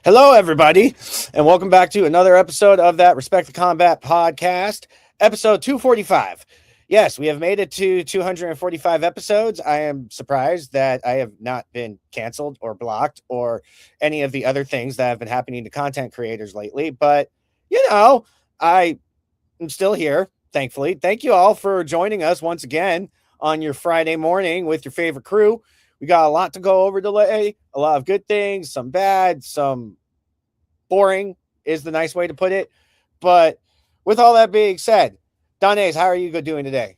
Hello, everybody, and welcome back to another episode of that Respect the Combat podcast, episode 245. Yes, we have made it to 245 episodes. I am surprised that I have not been canceled or blocked or any of the other things that have been happening to content creators lately, but I am still here, thankfully. Thank you all for joining us once again on your Friday morning with your favorite crew. We got a lot to go over today, a lot of good things, some bad, some boring is the nice way to put it. But with all that being said, Donaze, how are you doing today?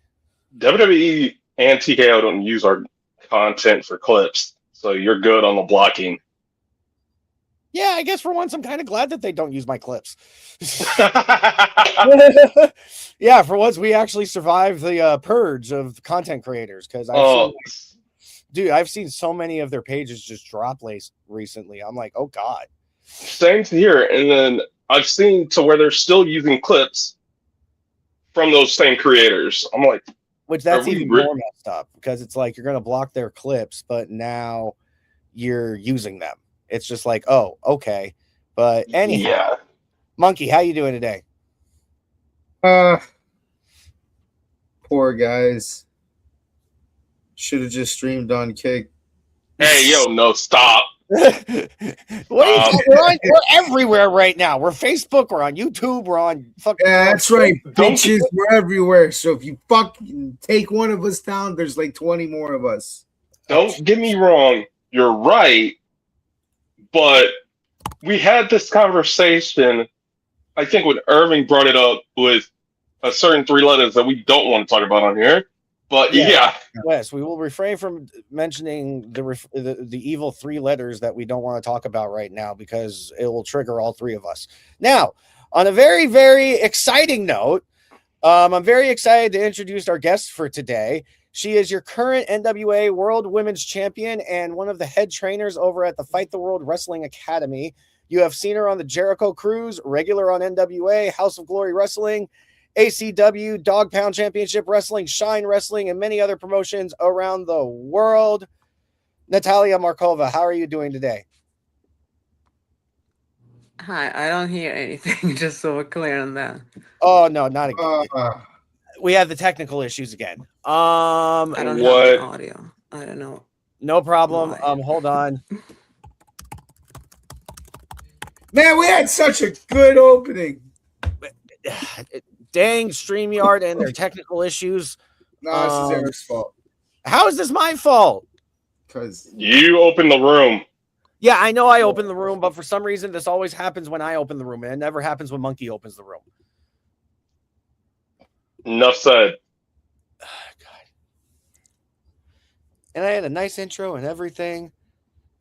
WWE and TKO don't use our content for clips, so you're good on the blocking. Yeah, I guess for once, I'm kind of glad that they don't use my clips. Yeah, for once, we actually survived the purge of content creators because I've seen so many of their pages just drop recently. I'm like, oh god. Same here, and then I've seen to where they're still using clips from those same creators. I'm like, which that's even more messed up because it's like you're going to block their clips, but now you're using them. It's just like, oh, okay. But anyhow, yeah. Monkey, how you doing today? Poor guys. Should have just streamed on Kick. Hey, yo, no, stop. We're everywhere right now. We're Facebook, we're on YouTube, we're on fucking. Yeah, that's right, bitches. We're everywhere. So if you fucking take one of us down, there's like 20 more of us. Don't get me wrong. You're right. But we had this conversation, I think, when Irving brought it up with a certain three letters that we don't want to talk about on here. But yeah. Yes, we will refrain from mentioning the evil three letters that we don't want to talk about right now because it will trigger all three of us. Now, on a very, very exciting note, I'm very excited to introduce our guest for today. She is your current NWA World Women's Champion and one of the head trainers over at the Fight the World Wrestling Academy. You have seen her on the Jericho Cruise, regular on NWA, House of Glory Wrestling, ACW, Dog Pound Championship Wrestling, Shine Wrestling, and many other promotions around the world. Natalia Markova, how are you doing today? Hi, I don't hear anything, just so we're clear on that. Oh, no, not again. We have the technical issues again. I don't have the audio. I don't know. No problem. Hold on. Man, we had such a good opening. Dang StreamYard and their technical issues. No, this is Eric's fault. How is this my fault? Because you opened the room. Yeah, I know I opened the room, but for some reason this always happens when I open the room, and it never happens when Monkey opens the room. Enough said. Oh, God. And I had a nice intro and everything.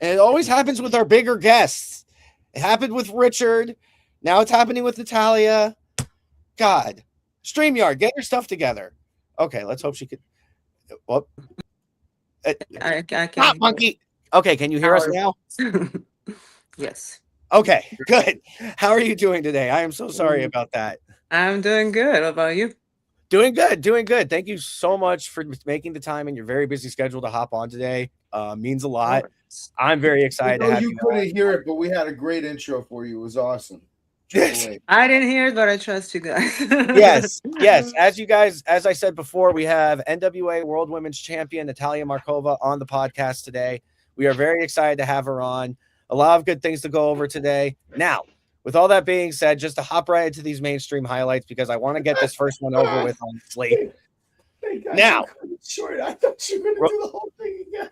And it always happens with our bigger guests. It happened with Richard. Now it's happening with Natalia. God. StreamYard, get your stuff together. Okay, let's hope she could. Whoop. I can't. Stop, Monkey. Okay, can you hear us now? Yes. Okay, good. How are you doing today? I am so sorry about that. I'm doing good. What about you? Doing good. Thank you so much for making the time in your very busy schedule to hop on today. Means a lot. I'm very excited to have you. You couldn't hear it, but we had a great intro for you. It was awesome. I didn't hear it, but I trust you guys. Yes. As I said before, we have NWA World Women's Champion Natalia Markova on the podcast today. We are very excited to have her on. A lot of good things to go over today. Now, with all that being said, just to hop right into these mainstream highlights because I want to get this first one over with on slate. Now, short. I thought you were going to do the whole thing again.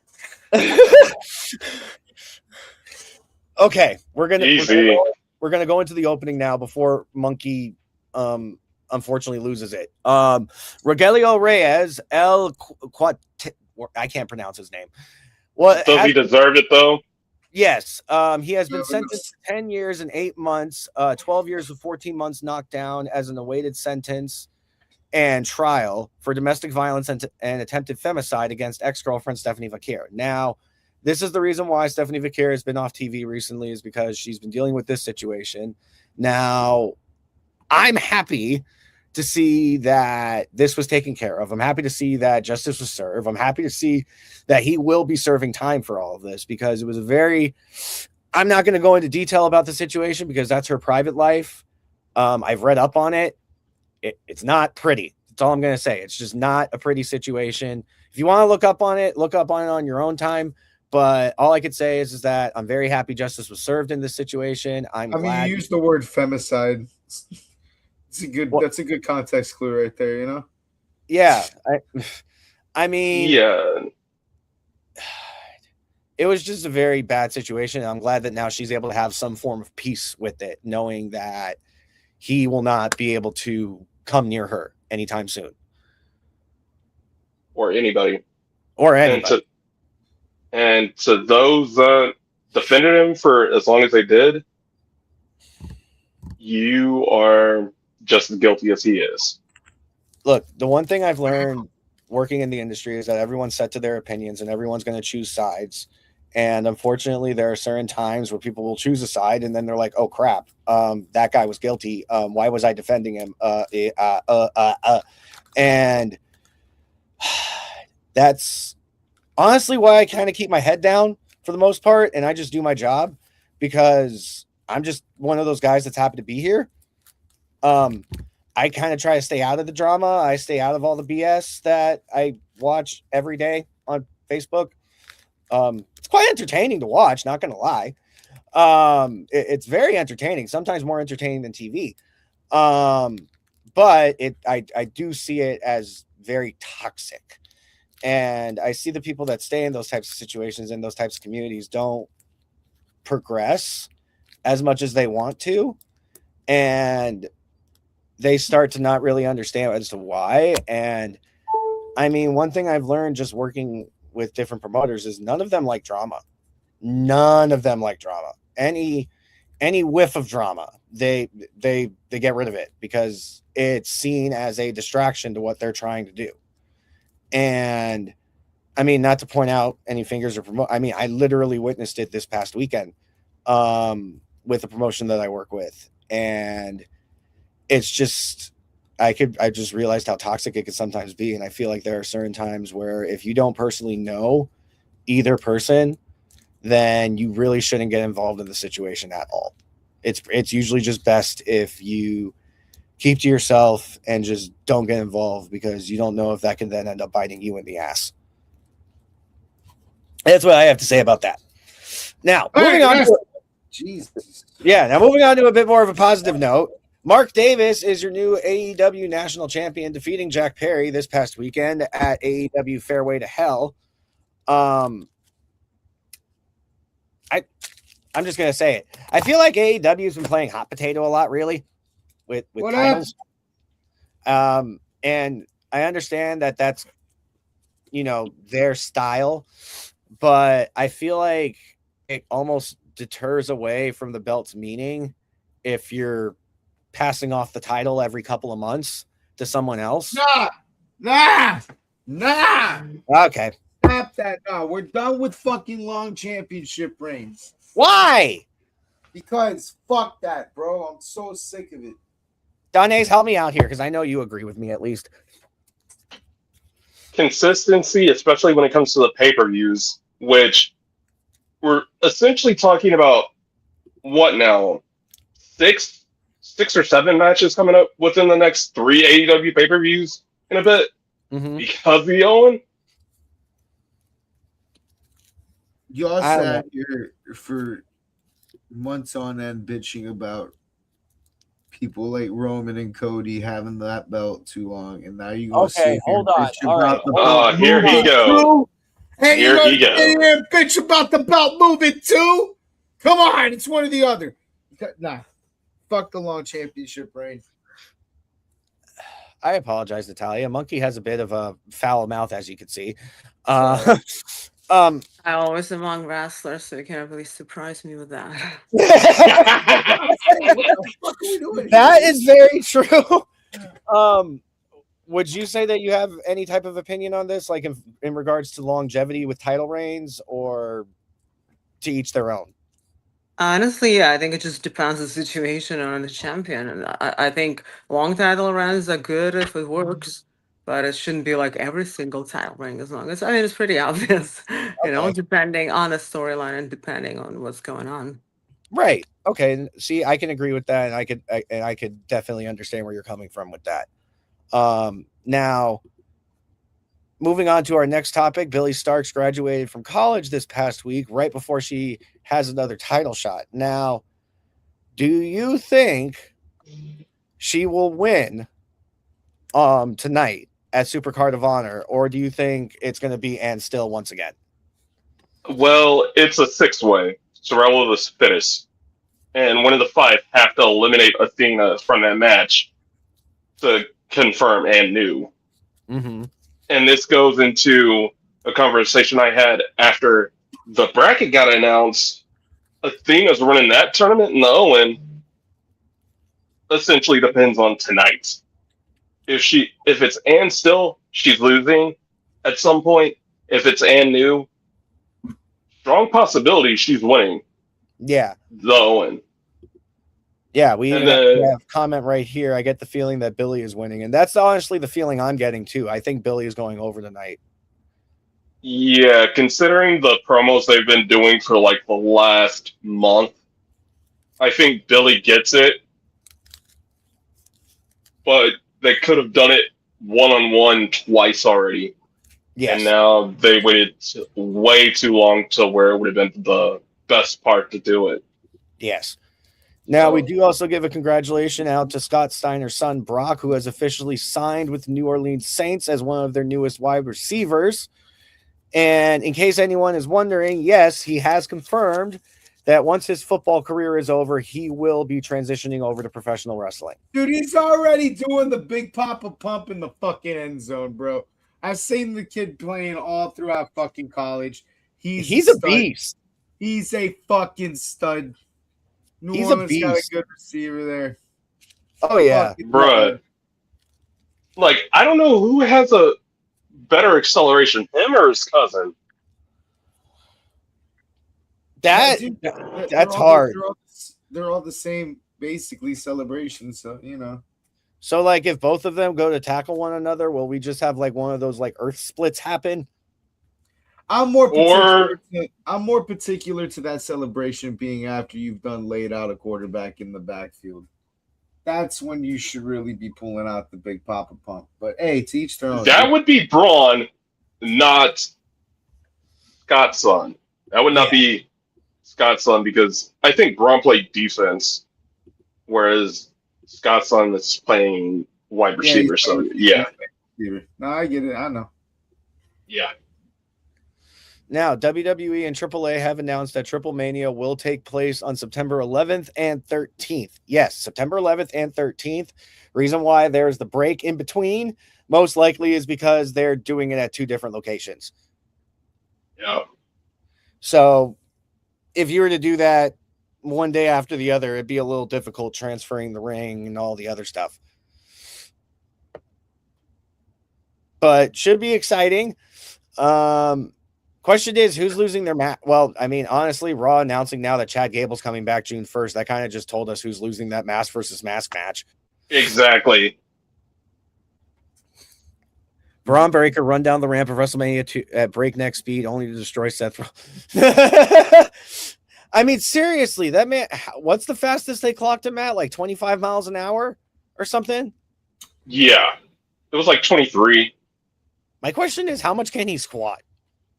Okay, we're gonna go into the opening now before Monkey unfortunately loses it. Rogelio Reyes, I can't pronounce his name. Well, does he deserve it though? Yes. He has been sentenced to 10 years and 8 months, 12 years with 14 months knocked down as an awaited sentence and trial for domestic violence and attempted femicide against ex-girlfriend Stephanie Vaquer. Now, this is the reason why Stephanie Vaquer has been off TV recently, is because she's been dealing with this situation. Now, I'm happy to see that this was taken care of. I'm happy to see that justice was served. I'm happy to see that he will be serving time for all of this because it was a very I'm not going to go into detail about the situation because that's her private life. I've read up on it. It's not pretty. That's all I'm going to say. It's just not a pretty situation. If you want to look up on it on your own time. But all I could say is that I'm very happy justice was served in this situation. I'm glad. You used the word femicide. That's a good context clue right there, you know? Yeah. I mean, yeah, it was just a very bad situation. I'm glad that now she's able to have some form of peace with it, knowing that he will not be able to come near her anytime soon. or anybody. And to those defended him for as long as they did, you are just as guilty as he is. Look, the one thing I've learned working in the industry is that everyone's set to their opinions and everyone's going to choose sides. And unfortunately, there are certain times where people will choose a side and then they're like, oh, crap, that guy was guilty. Why was I defending him? And that's honestly why I kind of keep my head down for the most part. And I just do my job because I'm just one of those guys that's happy to be here. I kind of try to stay out of the drama. I stay out of all the BS that I watch every day on Facebook. It's quite entertaining to watch, not going to lie. It's very entertaining, sometimes more entertaining than TV. But I do see it as very toxic. And I see the people that stay in those types of situations, in those types of communities, don't progress as much as they want to. And they start to not really understand as to why. And I mean, one thing I've learned just working with different promoters is none of them like drama. None of them like drama. Any whiff of drama, they get rid of it because it's seen as a distraction to what they're trying to do. And I mean, not to point out any fingers or promote. I mean, I literally witnessed it this past weekend with the promotion that I work with. And it's just, I just realized how toxic it could sometimes be. And I feel like there are certain times where if you don't personally know either person, then you really shouldn't get involved in the situation at all. It's usually just best if you keep to yourself and just don't get involved because you don't know if that can then end up biting you in the ass. That's what I have to say about that. Now, moving on. Jesus. Yeah, now moving on to a bit more of a positive note. Mark Davis is your new AEW national champion, defeating Jack Perry this past weekend at AEW Fairway to Hell. I'm just gonna say it. I feel like AEW's been playing hot potato a lot, really, with titles. And I understand that that's their style, but I feel like it almost deters away from the belt's meaning if you're passing off the title every couple of months to someone else. Nah. Okay. Stop that. No, we're done with fucking long championship reigns. Why? Because fuck that, bro. I'm so sick of it. Donays, help me out here because I know you agree with me at least. Consistency, especially when it comes to the pay-per-views, which we're essentially talking about what now? Six or seven matches coming up within the next 3 AEW pay-per-views in a bit because of the Owen. Y'all sat here for months on end bitching about people like Roman and Cody having that belt too long, and now you go hold on. All right. Oh, here he goes. Hey, here he goes. And bitch about the belt moving too. Come on, it's one or the other. Nah, fuck the long championship reign. I apologize, Natalia. Monkey has a bit of a foul mouth, as you can see. I always among wrestlers, so you can't really surprise me with that. That is very true. Would you say that you have any type of opinion on this, like in regards to longevity with title reigns, or to each their own? Honestly, yeah, I think it just depends on the situation on the champion. And I think long title runs are good if it works, but it shouldn't be like every single title ring. As long as I mean, it's pretty obvious, Okay. depending on the storyline and depending on what's going on. Right. Okay. See, I can agree with that, and I could definitely understand where you're coming from with that. Now, moving on to our next topic, Billie Starkz graduated from college this past week, right before she has another title shot. Now, do you think she will win tonight at Supercard of Honor, or do you think it's going to be Ann Still once again? Well, it's a six-way survival of the fittest, and one of the five have to eliminate Athena from that match to confirm and new. Mm-hmm. And this goes into a conversation I had after the bracket got announced. Athena's running that tournament in the Owen. Essentially depends on tonight. If it's Ann Still, she's losing at some point. If it's Ann New, strong possibility she's winning. Yeah. The Owen. Yeah, we And even then, have a comment right here. I get the feeling that Billie is winning, and that's honestly the feeling I'm getting too. I think Billie is going over tonight. yeah, considering the promos they've been doing for like the last month, I think Billie gets it. But they could have done it one-on-one twice already. Yes. And now they waited way too long to where it would have been the best part to do it. Yes. Now, we do also give a congratulation out to Scott Steiner's son, Brock, who has officially signed with the New Orleans Saints as one of their newest wide receivers. And in case anyone is wondering, yes, he has confirmed that once his football career is over, he will be transitioning over to professional wrestling. Dude, he's already doing the big Papa Pump in the fucking end zone, bro. I've seen the kid playing all throughout fucking college. He's a beast. He's a fucking stud. He's Orleans a beast. got a good receiver there. Oh, yeah. Bruh. Like, I don't know who has a better acceleration, him or his cousin. That's hard. They're all the same, basically, celebration. So, you know. So, like, if both of them go to tackle one another, will we just have, like, one of those, like, earth splits happen? I'm more particular to that celebration being after you've done laid out a quarterback in the backfield. That's when you should really be pulling out the big Papa Pump. But, hey, to each their own. That would be Braun, not Scott's son. That would not be Scott's son because I think Braun played defense, whereas Scott's son is playing wide receiver. No, I get it. I know. Yeah. Now, WWE and AAA have announced that Triple Mania will take place on September 11th and 13th. Yes, September 11th and 13th. Reason why there's the break in between most likely is because they're doing it at two different locations. Yeah. So if you were to do that one day after the other, it'd be a little difficult transferring the ring and all the other stuff. But should be exciting. Question is, who's losing their match? Well, I mean, honestly, Raw announcing now that Chad Gable's coming back June 1st, that kind of just told us who's losing that mask versus mask match. Exactly. Braun Breaker run down the ramp of WrestleMania at breakneck speed, only to destroy Seth. I mean, seriously, that man, what's the fastest they clocked him at? Like 25 miles an hour or something? Yeah. It was like 23. My question is, how much can he squat?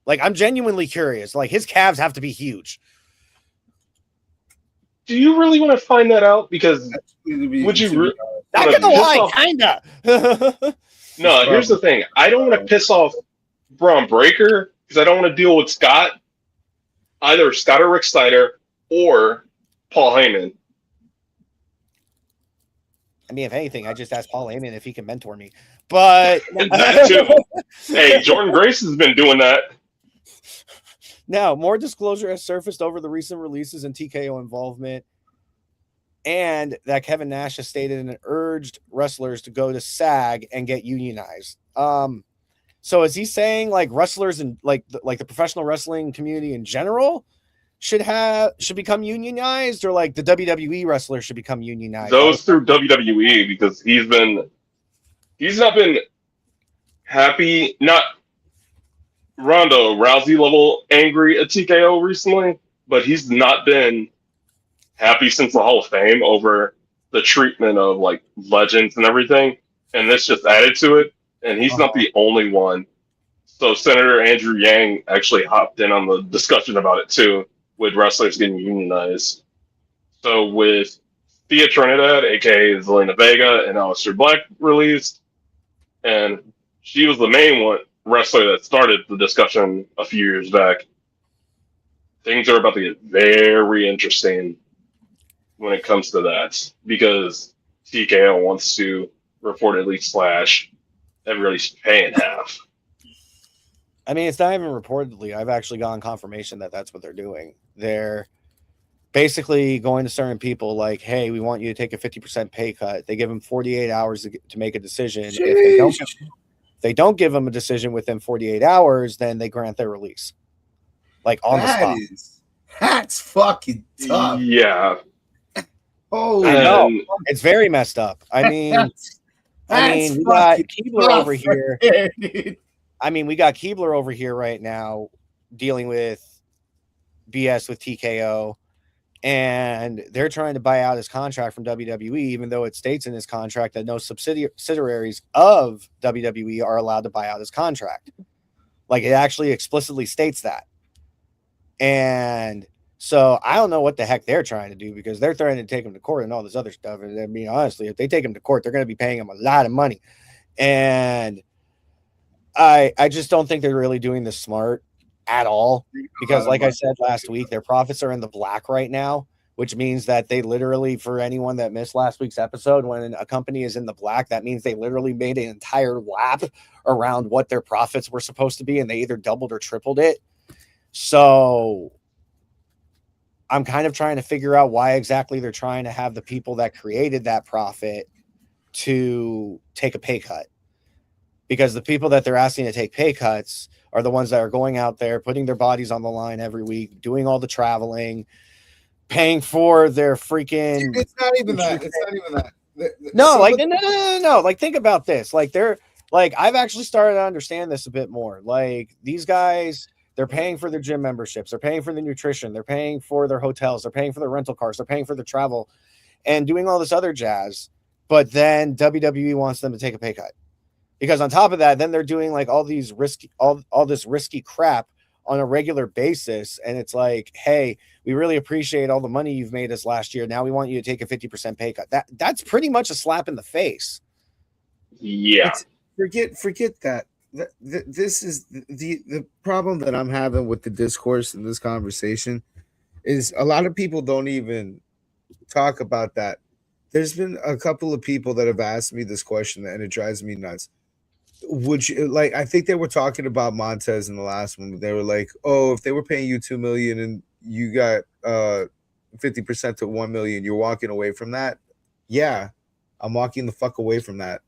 Like, I'm genuinely curious. Like, his calves have to be huge. Do you really want to find that out? Because would you? Not gonna lie, kinda. No, here's the thing. I don't want to piss off Braun Breaker because I don't want to deal with Scott. Either Scott or Rick Steiner or Paul Heyman. I mean, if anything, I just asked Paul Heyman if he can mentor me. But that too. Hey, Jordan Grace has been doing that. Now, more disclosure has surfaced over the recent releases and TKO involvement, and that Kevin Nash has stated and urged wrestlers to go to SAG and get unionized. So is he saying like wrestlers and like the professional wrestling community in general should become unionized, or like the WWE wrestlers should become unionized? Those through WWE because he's not been happy, not Ronda Rousey level angry at TKO recently, but he's not been happy since the Hall of Fame over the treatment of like legends and everything. And this just added to it. And he's not the only one. So Senator Andrew Yang actually hopped in on the discussion about it too, with wrestlers getting unionized. So with Thea Trinidad, aka Zelina Vega, and Aleister Black released, and she was the main one wrestler that started the discussion a few years back. Things are about to get very interesting when it comes to that because TKO wants to reportedly slash everybody's pay in half. I mean, it's not even reportedly. I've actually gotten confirmation that that's what they're doing. They're basically going to certain people like, hey, we want you to take a 50% pay cut. They give them 48 hours to make a decision. If they don't give them a decision within 48 hours, then they grant their release. Like on the spot. That's fucking tough. Yeah. Oh, I know. It's very messed up. I mean, we got Keebler over here. We got Keebler over here right now dealing with BS with TKO, and they're trying to buy out his contract from WWE, even though it states in his contract that no subsidiaries of WWE are allowed to buy out his contract. Like, it actually explicitly states that. And so I don't know what the heck they're trying to do because they're threatening to take him to court and all this other stuff. And I mean, honestly, if they take him to court, they're going to be paying him a lot of money. And I just don't think they're really doing this smart at all because, like I said last week, their profits are in the black right now, which means that they literally, for anyone that missed last week's episode, when a company is in the black, that means they literally made an entire lap around what their profits were supposed to be, and they either doubled or tripled it. So I'm kind of trying to figure out why exactly they're trying to have the people that created that profit to take a pay cut. Because the people that they're asking to take pay cuts are the ones that are going out there, putting their bodies on the line every week, doing all the traveling, paying for their freaking. It's not even that. It's not even that. No, like no. Like, think about this. Like, they're like, I've actually started to understand this a bit more. Like, these guys, they're paying for their gym memberships, they're paying for the nutrition, they're paying for their hotels, they're paying for their rental cars, they're paying for their travel, and doing all this other jazz. But then WWE wants them to take a pay cut. Because on top of that, then they're doing like all these all this risky crap on a regular basis. And it's like, hey, we really appreciate all the money you've made us last year. Now we want you to take a 50% pay cut. That's pretty much a slap in the face. Yeah. Forget that. This is the problem that I'm having with the discourse in this conversation is a lot of people don't even talk about that. There's been a couple of people that have asked me this question and it drives me nuts. Would you like? I think they were talking about Montez in the last one. They were like, "Oh, if they were paying you $2 million and you got 50% to $1 million, you're walking away from that." Yeah, I'm walking the fuck away from that.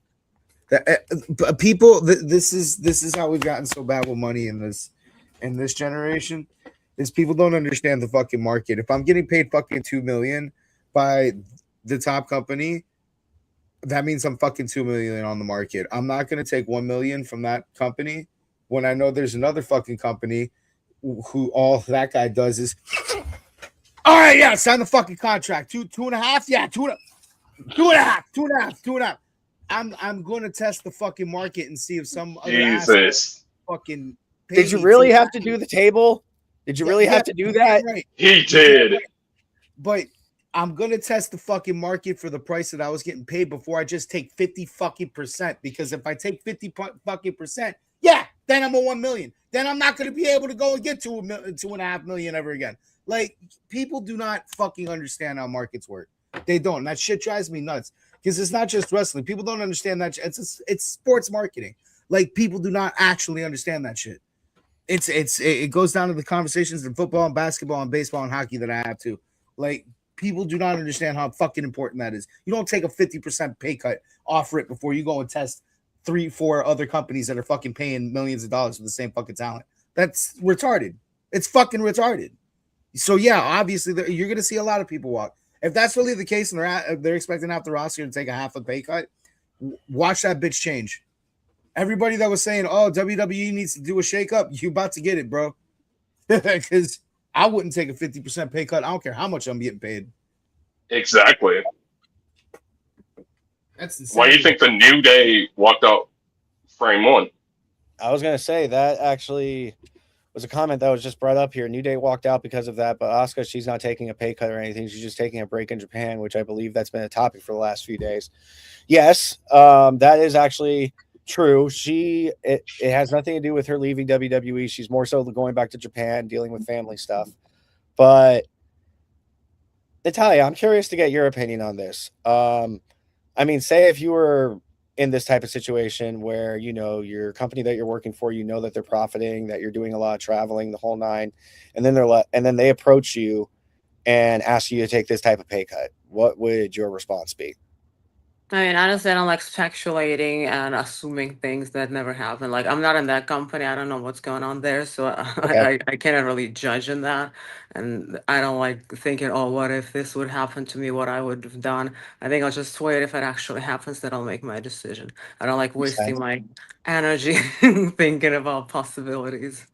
People, this is how we've gotten so bad with money in this generation. Is people don't understand the fucking market. If I'm getting paid fucking $2 million by the top company, that means I'm fucking $2 million on the market. I'm not going to take $1 million from that company when I know there's another fucking company who all that guy does is, all right, yeah, sign the fucking contract. Two and a half, yeah, two and a half. I'm going to test the fucking market and see if some other fucking. Did you really have to do the table? Did you really have to do that? Right. He did. But I'm gonna test the fucking market for the price that I was getting paid before I just take 50 fucking %. Because if I take 50 fucking %, yeah, then I'm a 1 million. Then I'm not gonna be able to go and get to $2.5 million ever again. Like, people do not fucking understand how markets work. They don't. That shit drives me nuts because it's not just wrestling. People don't understand that. It's sports marketing. Like, people do not actually understand that shit. It goes down to the conversations in football and basketball and baseball and hockey that I have too. Like, people do not understand how fucking important that is. You don't take a 50% pay cut, offer it before you go and test 3-4 other companies that are fucking paying millions of dollars for the same fucking talent. That's retarded. It's fucking retarded. So yeah, obviously you're going to see a lot of people walk. If that's really the case and they're expecting half the roster to take a half a pay cut, watch that bitch change. everybody that was saying, "Oh, WWE needs to do a shakeup," you about to get it, bro. Because I wouldn't take a 50% pay cut. I don't care how much I'm getting paid. Exactly. That's insane. Why do you think the New Day walked out frame one? I was gonna say that actually was a comment that was just brought up here. New Day walked out because of that, but Asuka, she's not taking a pay cut or anything. She's just taking a break in Japan, which I believe that's been a topic for the last few days. Yes, that is actually true. It has nothing to do with her leaving WWE. She's more so going back to Japan, dealing with family stuff. But Natalia, I'm curious to get your opinion on this. I mean, say if you were in this type of situation where, you know, your company that you're working for, you know that they're profiting, that you're doing a lot of traveling, the whole nine, and then they approach you and ask you to take this type of pay cut, what would your response be? I mean, honestly, I don't like speculating and assuming things that never happen. Like, I'm not in that company. I don't know what's going on there. So Okay. I cannot really judge in that. And I don't like thinking, oh, what if this would happen to me, what I would have done. I think I'll just wait. If it actually happens, then I'll make my decision. I don't like Makes wasting sense. my energy thinking about possibilities.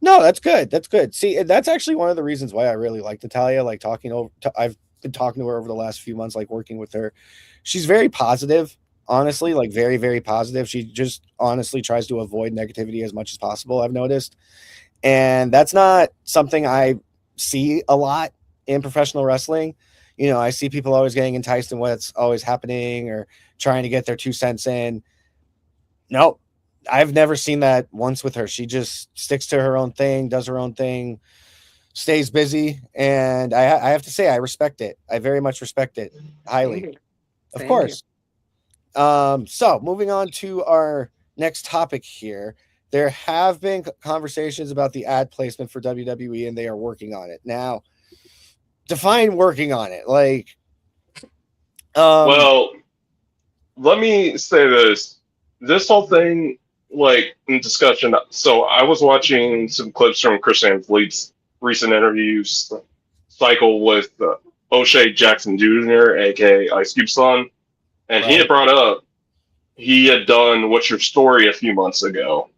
No, that's good. That's good. See, that's actually one of the reasons why I really like Natalia. Like I've been talking to her over the last few months, like working with her. She's very positive, honestly, like very, very positive. She just honestly tries to avoid negativity as much as possible, I've noticed. And that's not something I see a lot in professional wrestling. You know, I see people always getting enticed in what's always happening or trying to get their 2 cents in. No, I've never seen that once with her. She just sticks to her own thing, does her own thing, stays busy. And I have to say, I respect it. I very much respect it highly. Thank you. Of Thank course. So moving on to our next topic here. There have been conversations about the ad placement for WWE, and they are working on it. Now, define working on it. Like, Well, let me say this. This whole thing, like, in discussion, so I was watching some clips from Chris Van Vliet's recent interviews cycle with O'Shea Jackson Jr., aka Ice Cube's son, and he had brought up he had done What's Your Story a few months ago,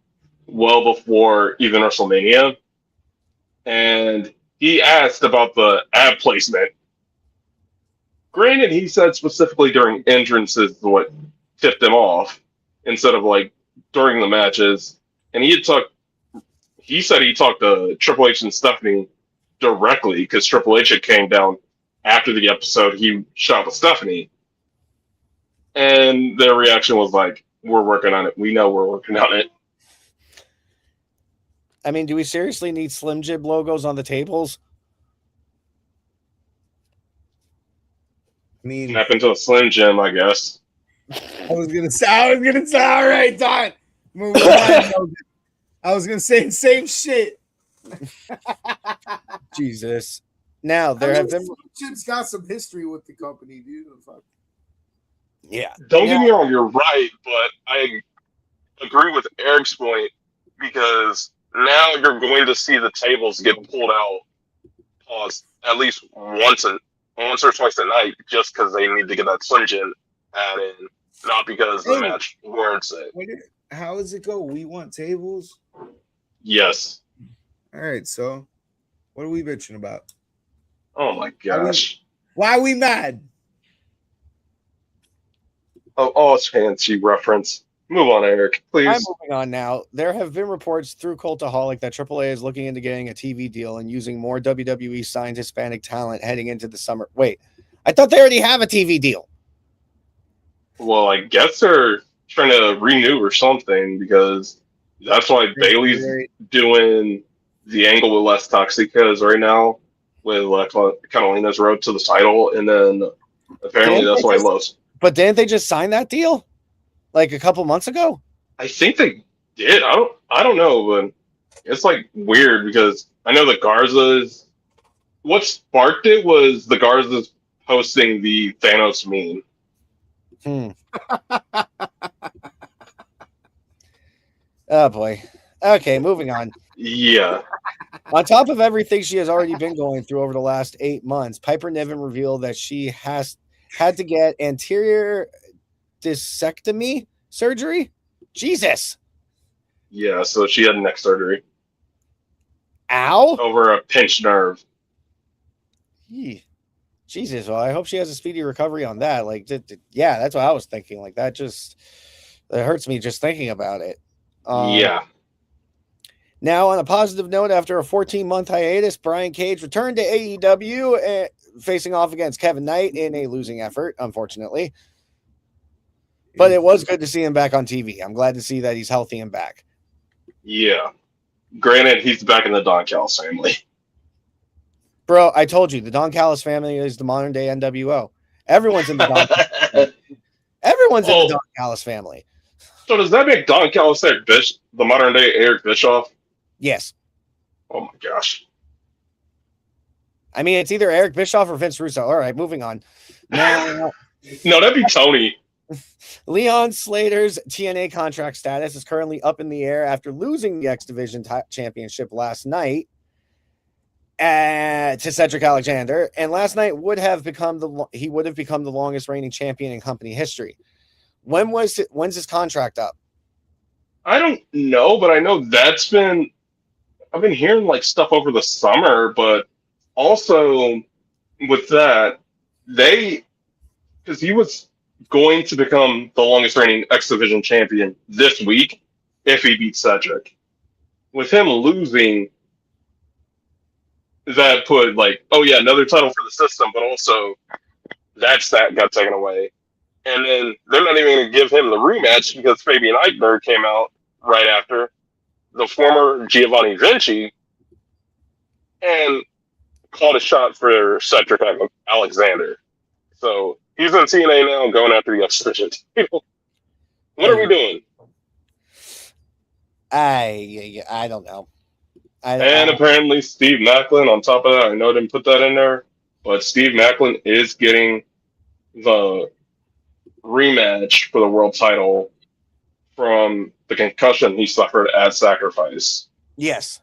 well before even WrestleMania, and he asked about the ad placement. Granted, he said specifically during entrances is what tipped him off instead of like during the matches. And he said he talked to Triple H and Stephanie directly because Triple H had came down after the episode he shot with Stephanie. And their reaction was like, we're working on it. We know we're working on it. I mean, do we seriously need Slim Jim logos on the tables? I mean, Snap into a Slim Jim, I guess. I was gonna say, all right, Don. Moving on. I was gonna say the same shit. Jesus. Now there have been. Jim's got some history with the company, dude. Yeah. Don't get me wrong, you're right, but I agree with Eric's point because now you're going to see the tables get pulled out at least once or twice a night just because they need to get that Slim Jim added in, not because the match warrants it. How does it go? We want tables? Yes. All right, so what are we bitching about? Oh my gosh. Why are we mad? Oh, it's fancy reference. Move on, Eric, please. I'm moving on now. There have been reports through Cultaholic that AAA is looking into getting a TV deal and using more WWE signed Hispanic talent heading into the summer. Wait, I thought they already have a TV deal. Well, I guess they're trying to renew or something because that's why Bailey's doing the angle with Les Toxicas right now with Catalina's road to the title, and then apparently that's why Los. But didn't they just sign that deal like a couple months ago? I think they did. I don't know, but it's like weird because I know the Garza's. What sparked it was the Garza's posting the Thanos meme. Oh boy. Okay, moving on. Yeah. On top of everything she has already been going through over the last 8 months, Piper Niven revealed that she had to get anterior discectomy surgery. Jesus. Yeah, so she had neck surgery Ow. over a pinched nerve. Yee. Jesus. Well, I hope she has a speedy recovery on that. Like, yeah, that's what I was thinking. Like, that hurts me just thinking about it. Yeah. Now, on a positive note, after a 14-month hiatus, Brian Cage returned to AEW, facing off against Kevin Knight in a losing effort, unfortunately. But it was good to see him back on TV. I'm glad to see that he's healthy and back. Yeah. Granted, he's back in the Don Callis family. Bro, I told you, the Don Callis family is the modern day NWO. Everyone's in the Don Everyone's in the Don Callis family. So does that make Don Callis the modern day Eric Bischoff? Yes. Oh my gosh. I mean, it's either Eric Bischoff or Vince Russo. All right, moving on. Now, No, that'd be Tony. Leon Slater's TNA contract status is currently up in the air after losing the X Division championship last night to Cedric Alexander, and last night would have become the longest reigning champion in company history. When's his contract up? I don't know, but I know I've been hearing like stuff over the summer, but also with that, because he was going to become the longest reigning X Division champion this week if he beats Cedric. With him losing, that put like, oh yeah, another title for the system, but also that got taken away. And then they're not even going to give him the rematch because Fabian Eichner came out right after, the former Giovanni Vinci, and called a shot for Cedric Alexander. So he's in TNA now, going after the X Division title. What are we doing? I don't know. Apparently Steve Macklin, on top of that, I know I didn't put that in there, but Steve Macklin is getting the rematch for the world title from the concussion he suffered at Sacrifice. Yes.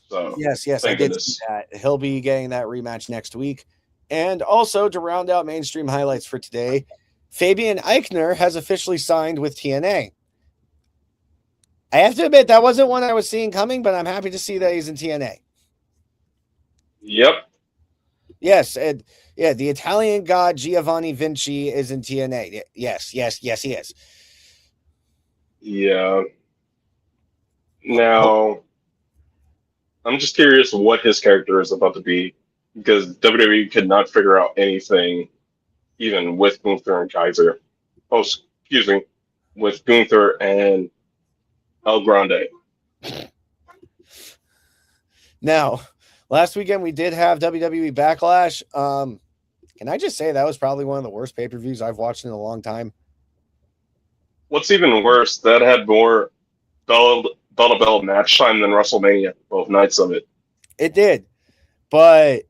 So yes, I did see that. He'll be getting that rematch next week. And also, to round out mainstream highlights for today, Fabian Eichner has officially signed with TNA. I have to admit, that wasn't one I was seeing coming, but I'm happy to see that he's in TNA. Yep. Yes, and yeah, the Italian god Giovanni Vinci is in TNA. Yes, he is. Yeah. Now, I'm just curious what his character is about to be, because WWE could not figure out anything, even with Gunther and Kaiser. Oh, excuse me, with Gunther and El Grande. Now, last weekend we did have WWE Backlash. Can I just say that was probably one of the worst pay-per-views I've watched in a long time? What's even worse, that had more bell-to-bell match time than WrestleMania, both nights of it. It did. But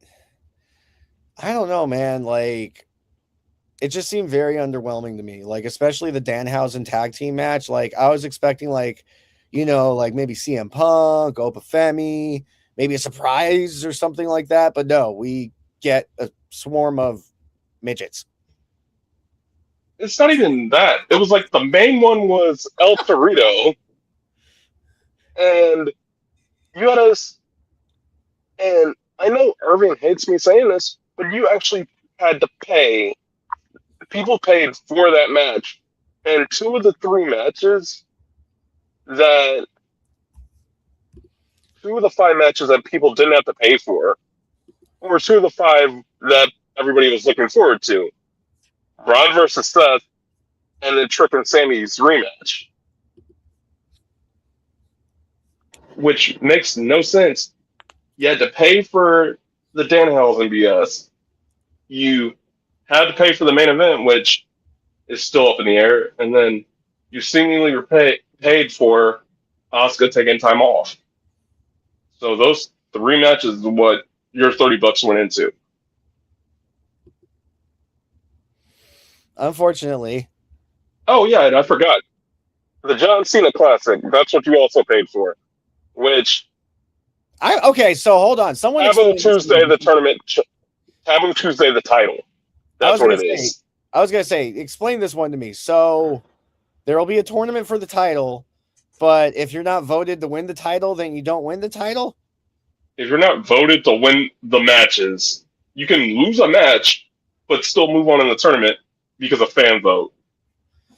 I don't know, man. Like, it just seemed very underwhelming to me. Like, especially the Danhausen tag team match. Like, I was expecting, like, like maybe CM Punk, Opa Femi, maybe a surprise or something like that. But no, we get a swarm of midgets. It's not even that. It was like the main one was El Torito. And you had us, and I know Irving hates me saying this, but you actually had to pay. People paid for that match. And two of the five matches that people didn't have to pay for, were two of the five that everybody was looking forward to. Braun versus Seth, and then Trick and Sammy's rematch. Which makes no sense. You had to pay for the Danhausen BS. You had to pay for the main event, which is still up in the air, and then you seemingly were paid for Asuka taking time off. So those three matches is what your $30 went into. Unfortunately. Oh yeah, and I forgot. The John Cena Classic, that's what you also paid for. Which okay, so hold on. Someone Taboo Tuesday the tournament, Taboo Tuesday the title. That's what it is. I was gonna say, explain this one to me. So There will be a tournament for the title, but if you're not voted to win the title, then you don't win the title? If you're not voted to win the matches, you can lose a match, but still move on in the tournament because of fan vote.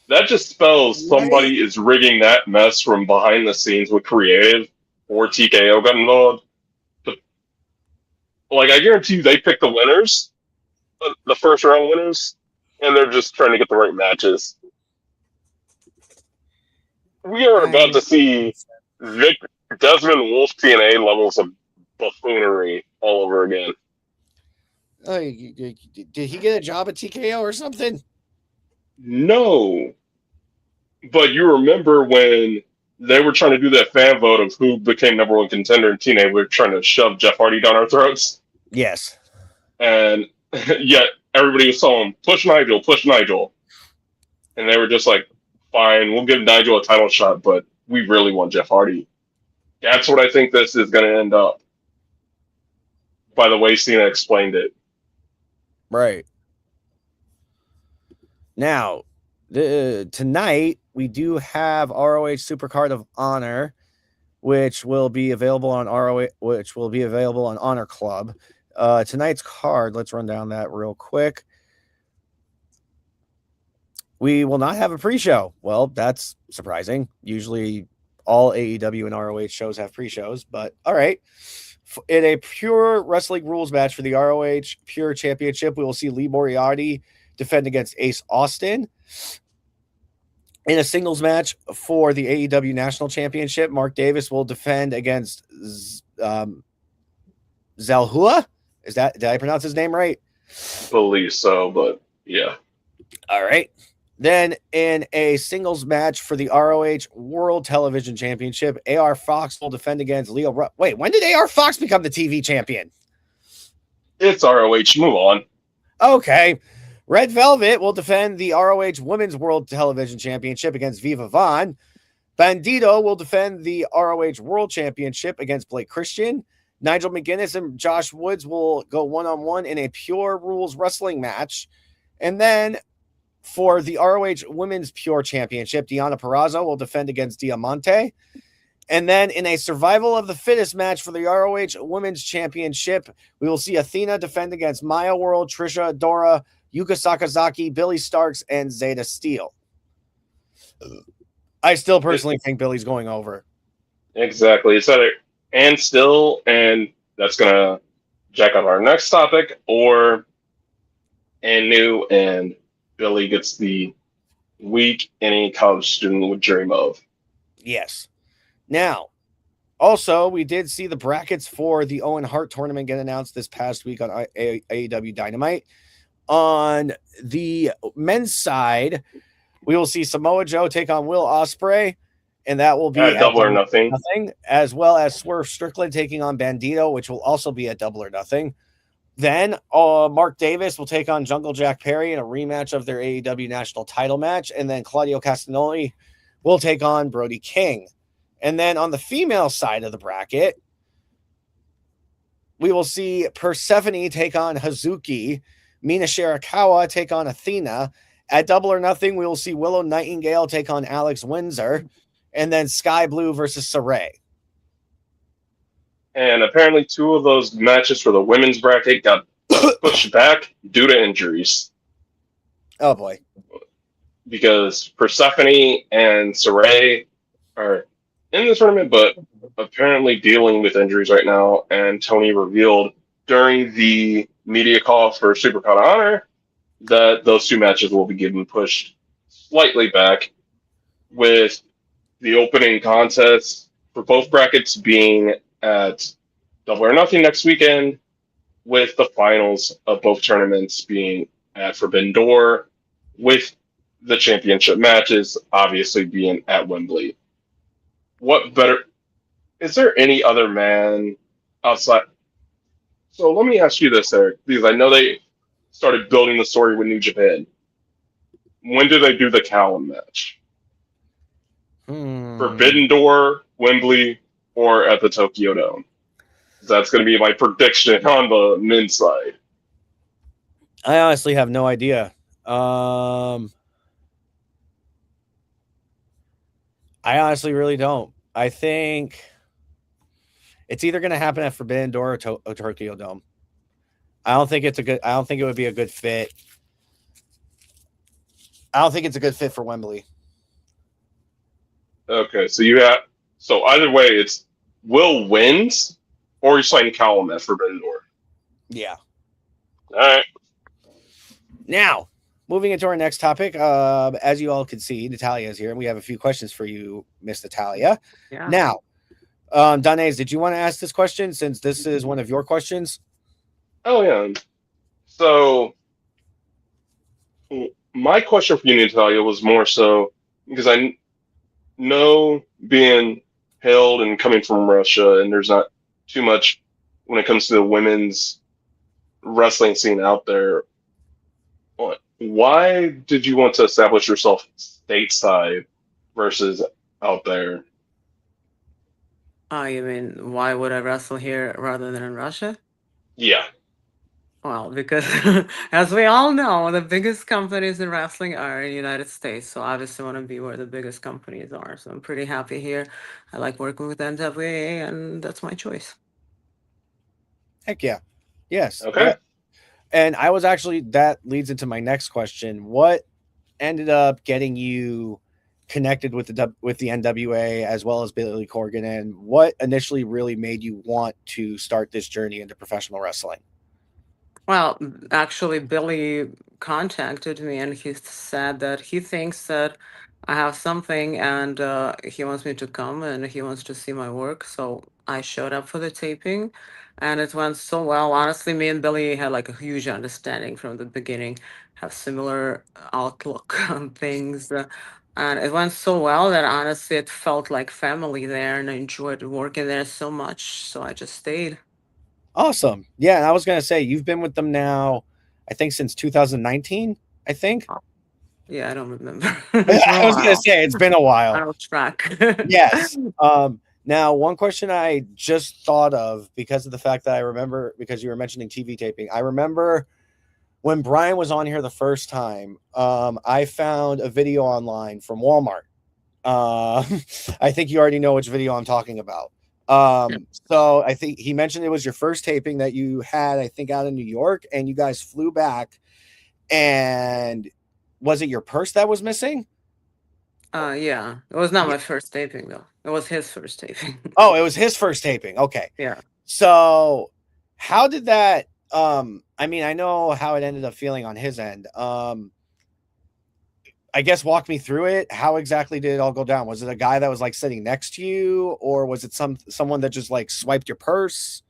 That just spells somebody is rigging that mess from behind the scenes with creative or TKO got involved. But, like, I guarantee you they pick the winners, the first round winners, and they're just trying to get the right matches. We are about to see Desmond Wolf TNA levels of buffoonery all over again. Did he get a job at TKO or something? No. But you remember when they were trying to do that fan vote of who became number one contender in TNA, we were trying to shove Jeff Hardy down our throats? Yes. And yet everybody was telling him, push Nigel. And they were just like, fine, we'll give Nigel a title shot, but we really want Jeff Hardy. That's what I think this is going to end up. By the way Cena explained it. Right. Now, tonight we do have ROH Supercard of Honor, which will be available on Honor Club. Tonight's card, let's run down that real quick. We will not have a pre-show. Well, that's surprising. Usually all AEW and ROH shows have pre-shows, but all right. In a pure wrestling rules match for the ROH Pure Championship, we will see Lee Moriarty defend against Ace Austin. In a singles match for the AEW National Championship, Mark Davis will defend against Zalhua. Did I pronounce his name right? Believe so, but yeah. All right. Then in a singles match for the ROH World Television Championship, AR Fox will defend against Leo Rush. Wait, when did AR Fox become the TV champion? It's ROH. Move on. Okay. Red Velvet will defend the ROH Women's World Television Championship against Viva Vaughn. Bandito will defend the ROH World Championship against Blake Christian. Nigel McGuinness and Josh Woods will go one-on-one in a pure rules wrestling match. And then for the ROH Women's Pure Championship, Deonna Purrazzo will defend against Diamante. And then in a survival of the fittest match for the ROH Women's Championship, we will see Athena defend against Maya World, Trisha Adora, Yuka Sakazaki, Billy Starks, and Zeta Steele. I still personally think Billy's going over. Exactly. It's either and still, and that's going to jack up our next topic, or and new, and Billy gets the week any college student would dream of. Yes. Now, also, we did see the brackets for the Owen Hart tournament get announced this past week on AEW Dynamite. On the men's side, we will see Samoa Joe take on Will Ospreay, and that will be at Double or Nothing, as well as Swerve Strickland taking on Bandito, which will also be at Double or Nothing. Then Mark Davis will take on Jungle Jack Perry in a rematch of their AEW national title match, and then Claudio Castagnoli will take on Brody King. And then on the female side of the bracket, we will see Persephone take on Hazuki, Mina Shirakawa take on Athena. At Double or Nothing, we will see Willow Nightingale take on Alex Windsor, and then Sky Blue versus Saray. And apparently 2 of those matches for the women's bracket got pushed back due to injuries. Oh, boy. Because Persephone and Saray are in the tournament, but apparently dealing with injuries right now. And Tony revealed during the media call for Supercard of Honor that those 2 matches will be given pushed slightly back, with the opening contest for both brackets being at Double or Nothing next weekend, with the finals of both tournaments being at Forbidden Door, with the championship matches obviously being at Wembley. What better? Is there any other man outside? So let me ask you this, Eric, because I know they started building the story with New Japan. When do they do the Cowan match? Forbidden Door, Wembley, or at the Tokyo Dome? That's going to be my prediction on the men's side. I honestly have no idea. I honestly really don't. I think it's either going to happen at Forbidden Door or Tokyo Dome. I don't think it would be a good fit. I don't think it's a good fit for Wembley. Okay, so either way, it's Will wins, or you're signing Callum at Forbidden Door. Yeah. All right. Now, moving into our next topic, as you all can see, Natalia is here, and we have a few questions for you, Miss Natalia. Yeah. Now, Danez, did you want to ask this question since this is one of your questions? Oh yeah. So my question for you, Natalia, was more so because I know being hailed and coming from Russia, and there's not too much when it comes to the women's wrestling scene out there. Why did you want to establish yourself stateside versus out there? Oh, you mean why would I wrestle here rather than in Russia? Yeah. Well, because as we all know, the biggest companies in wrestling are in the United States. So obviously want to be where the biggest companies are. So I'm pretty happy here. I like working with NWA and that's my choice. Heck yeah. Yes. Okay. And I was actually, that leads into my next question. What ended up getting you connected with the NWA as well as Billy Corgan, and what initially really made you want to start this journey into professional wrestling? Well, actually, Billy contacted me and he said that he thinks that I have something and he wants me to come and he wants to see my work. So I showed up for the taping and it went so well. Honestly, me and Billy had like a huge understanding from the beginning, have similar outlook on things. And it went so well that honestly, it felt like family there and I enjoyed working there so much. So I just stayed. Awesome. Yeah, and I was gonna say you've been with them now, I think since 2019. I think. Yeah, I don't remember. It's been I a was gonna while. say it's been a I while. don't track. Yes. Now one question I just thought of because of the fact that I remember, because you were mentioning TV taping. I remember when Brian was on here the first time. I found a video online from Walmart. I think you already know which video I'm talking about. So I think he mentioned it was your first taping that you had, I think, out in New York, and you guys flew back. And was it your purse that was missing? Yeah. It was not my first taping though. It was his first taping. Oh, it was his first taping. Okay. Yeah. So how did that I mean, I know how it ended up feeling on his end. I guess walk me through it. How exactly did it all go down? Was it a guy that was like sitting next to you, or was it someone that just like swiped your purse?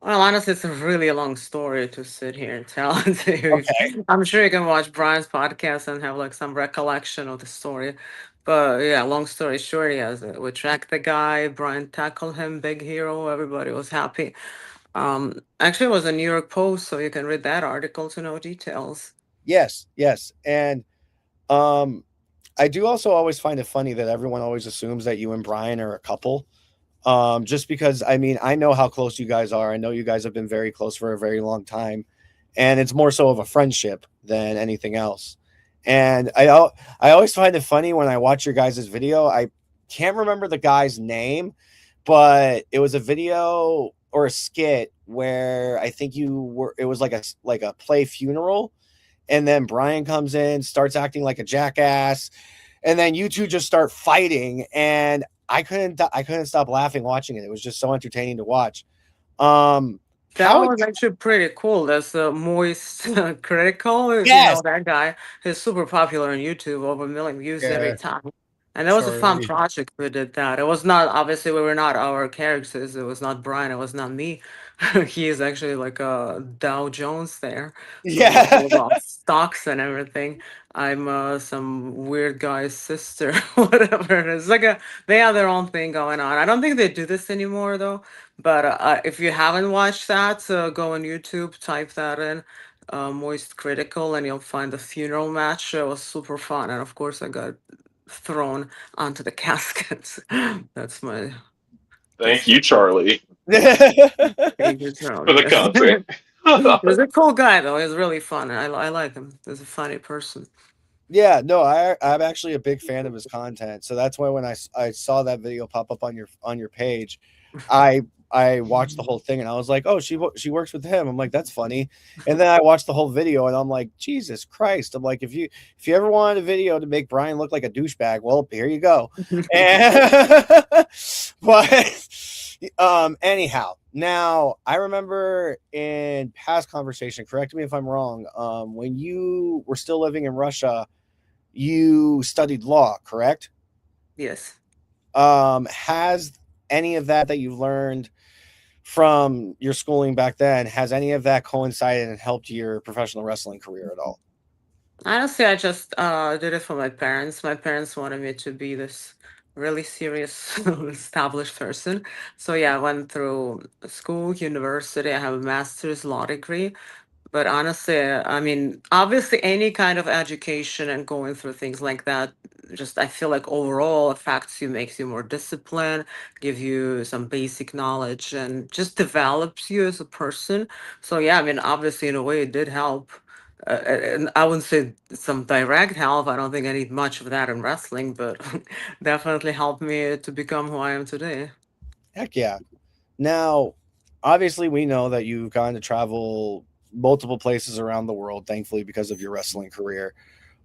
Well, honestly, it's a really long story to sit here and tell it to you. Okay. I'm sure you can watch Brian's podcast and have like some recollection of the story. But yeah, long story short, yes, we tracked the guy. Brian tackled him, big hero. Everybody was happy. Actually, it was a New York Post, so you can read that article to know details. Yes, yes. And I do also always find it funny that everyone always assumes that you and Brian are a couple. Just because I mean, I know how close you guys are. I know you guys have been very close for a very long time, and it's more so of a friendship than anything else. And I always find it funny when I watch your guys' video. I can't remember the guy's name, but it was a video or a skit where I think it was like a play funeral, and then Brian comes in, starts acting like a jackass, and then you two just start fighting, and I couldn't stop laughing watching it. It was just so entertaining to watch. That was actually pretty cool. That's Moist Critical. If you Yes. know that guy. He's super popular on YouTube, over 1 million views every Yeah. time. And that was a fun Sorry. project. We did that. It was not, obviously, we were not our characters. It was not Brian. It was not me. He is actually like a Dow Jones there. Yeah. All about stocks and everything. I'm some weird guy's sister, whatever it is. They have their own thing going on. I don't think they do this anymore though. But if you haven't watched that, go on YouTube, type that in, Moist Critical, and you'll find the funeral match. It was super fun. And of course, I got thrown onto the caskets. That's my Thank you, Charlie, favorite zone. for the Yes. content. He's a cool guy, though. He's really fun. I like him. He's a funny person. Yeah, no, I'm actually a big fan of his content. So that's why when I saw that video pop up on your page, I I watched the whole thing and I was like, "Oh, she works with him." I'm like, "That's funny." And then I watched the whole video and I'm like, "Jesus Christ." I'm like, if you ever wanted a video to make Brian look like a douchebag, well, here you go. And but anyhow, now I remember in past conversation, correct me if I'm wrong, when you were still living in Russia, you studied law, correct? Yes. Has any of that you've learned from your schooling back then, has any of that coincided and helped your professional wrestling career at all? Honestly, I just did it for my parents. My parents wanted me to be this really serious, established person. So yeah, I went through school, university. I have a master's law degree. But honestly, I mean, obviously, any kind of education and going through things like that, just I feel like overall affects you, makes you more disciplined, give you some basic knowledge, and just develops you as a person. So yeah, I mean, obviously, in a way, it did help. And I wouldn't say some direct help. I don't think I need much of that in wrestling, but definitely helped me to become who I am today. Heck yeah. Now, obviously, we know that you've gone to travel multiple places around the world, thankfully, because of your wrestling career.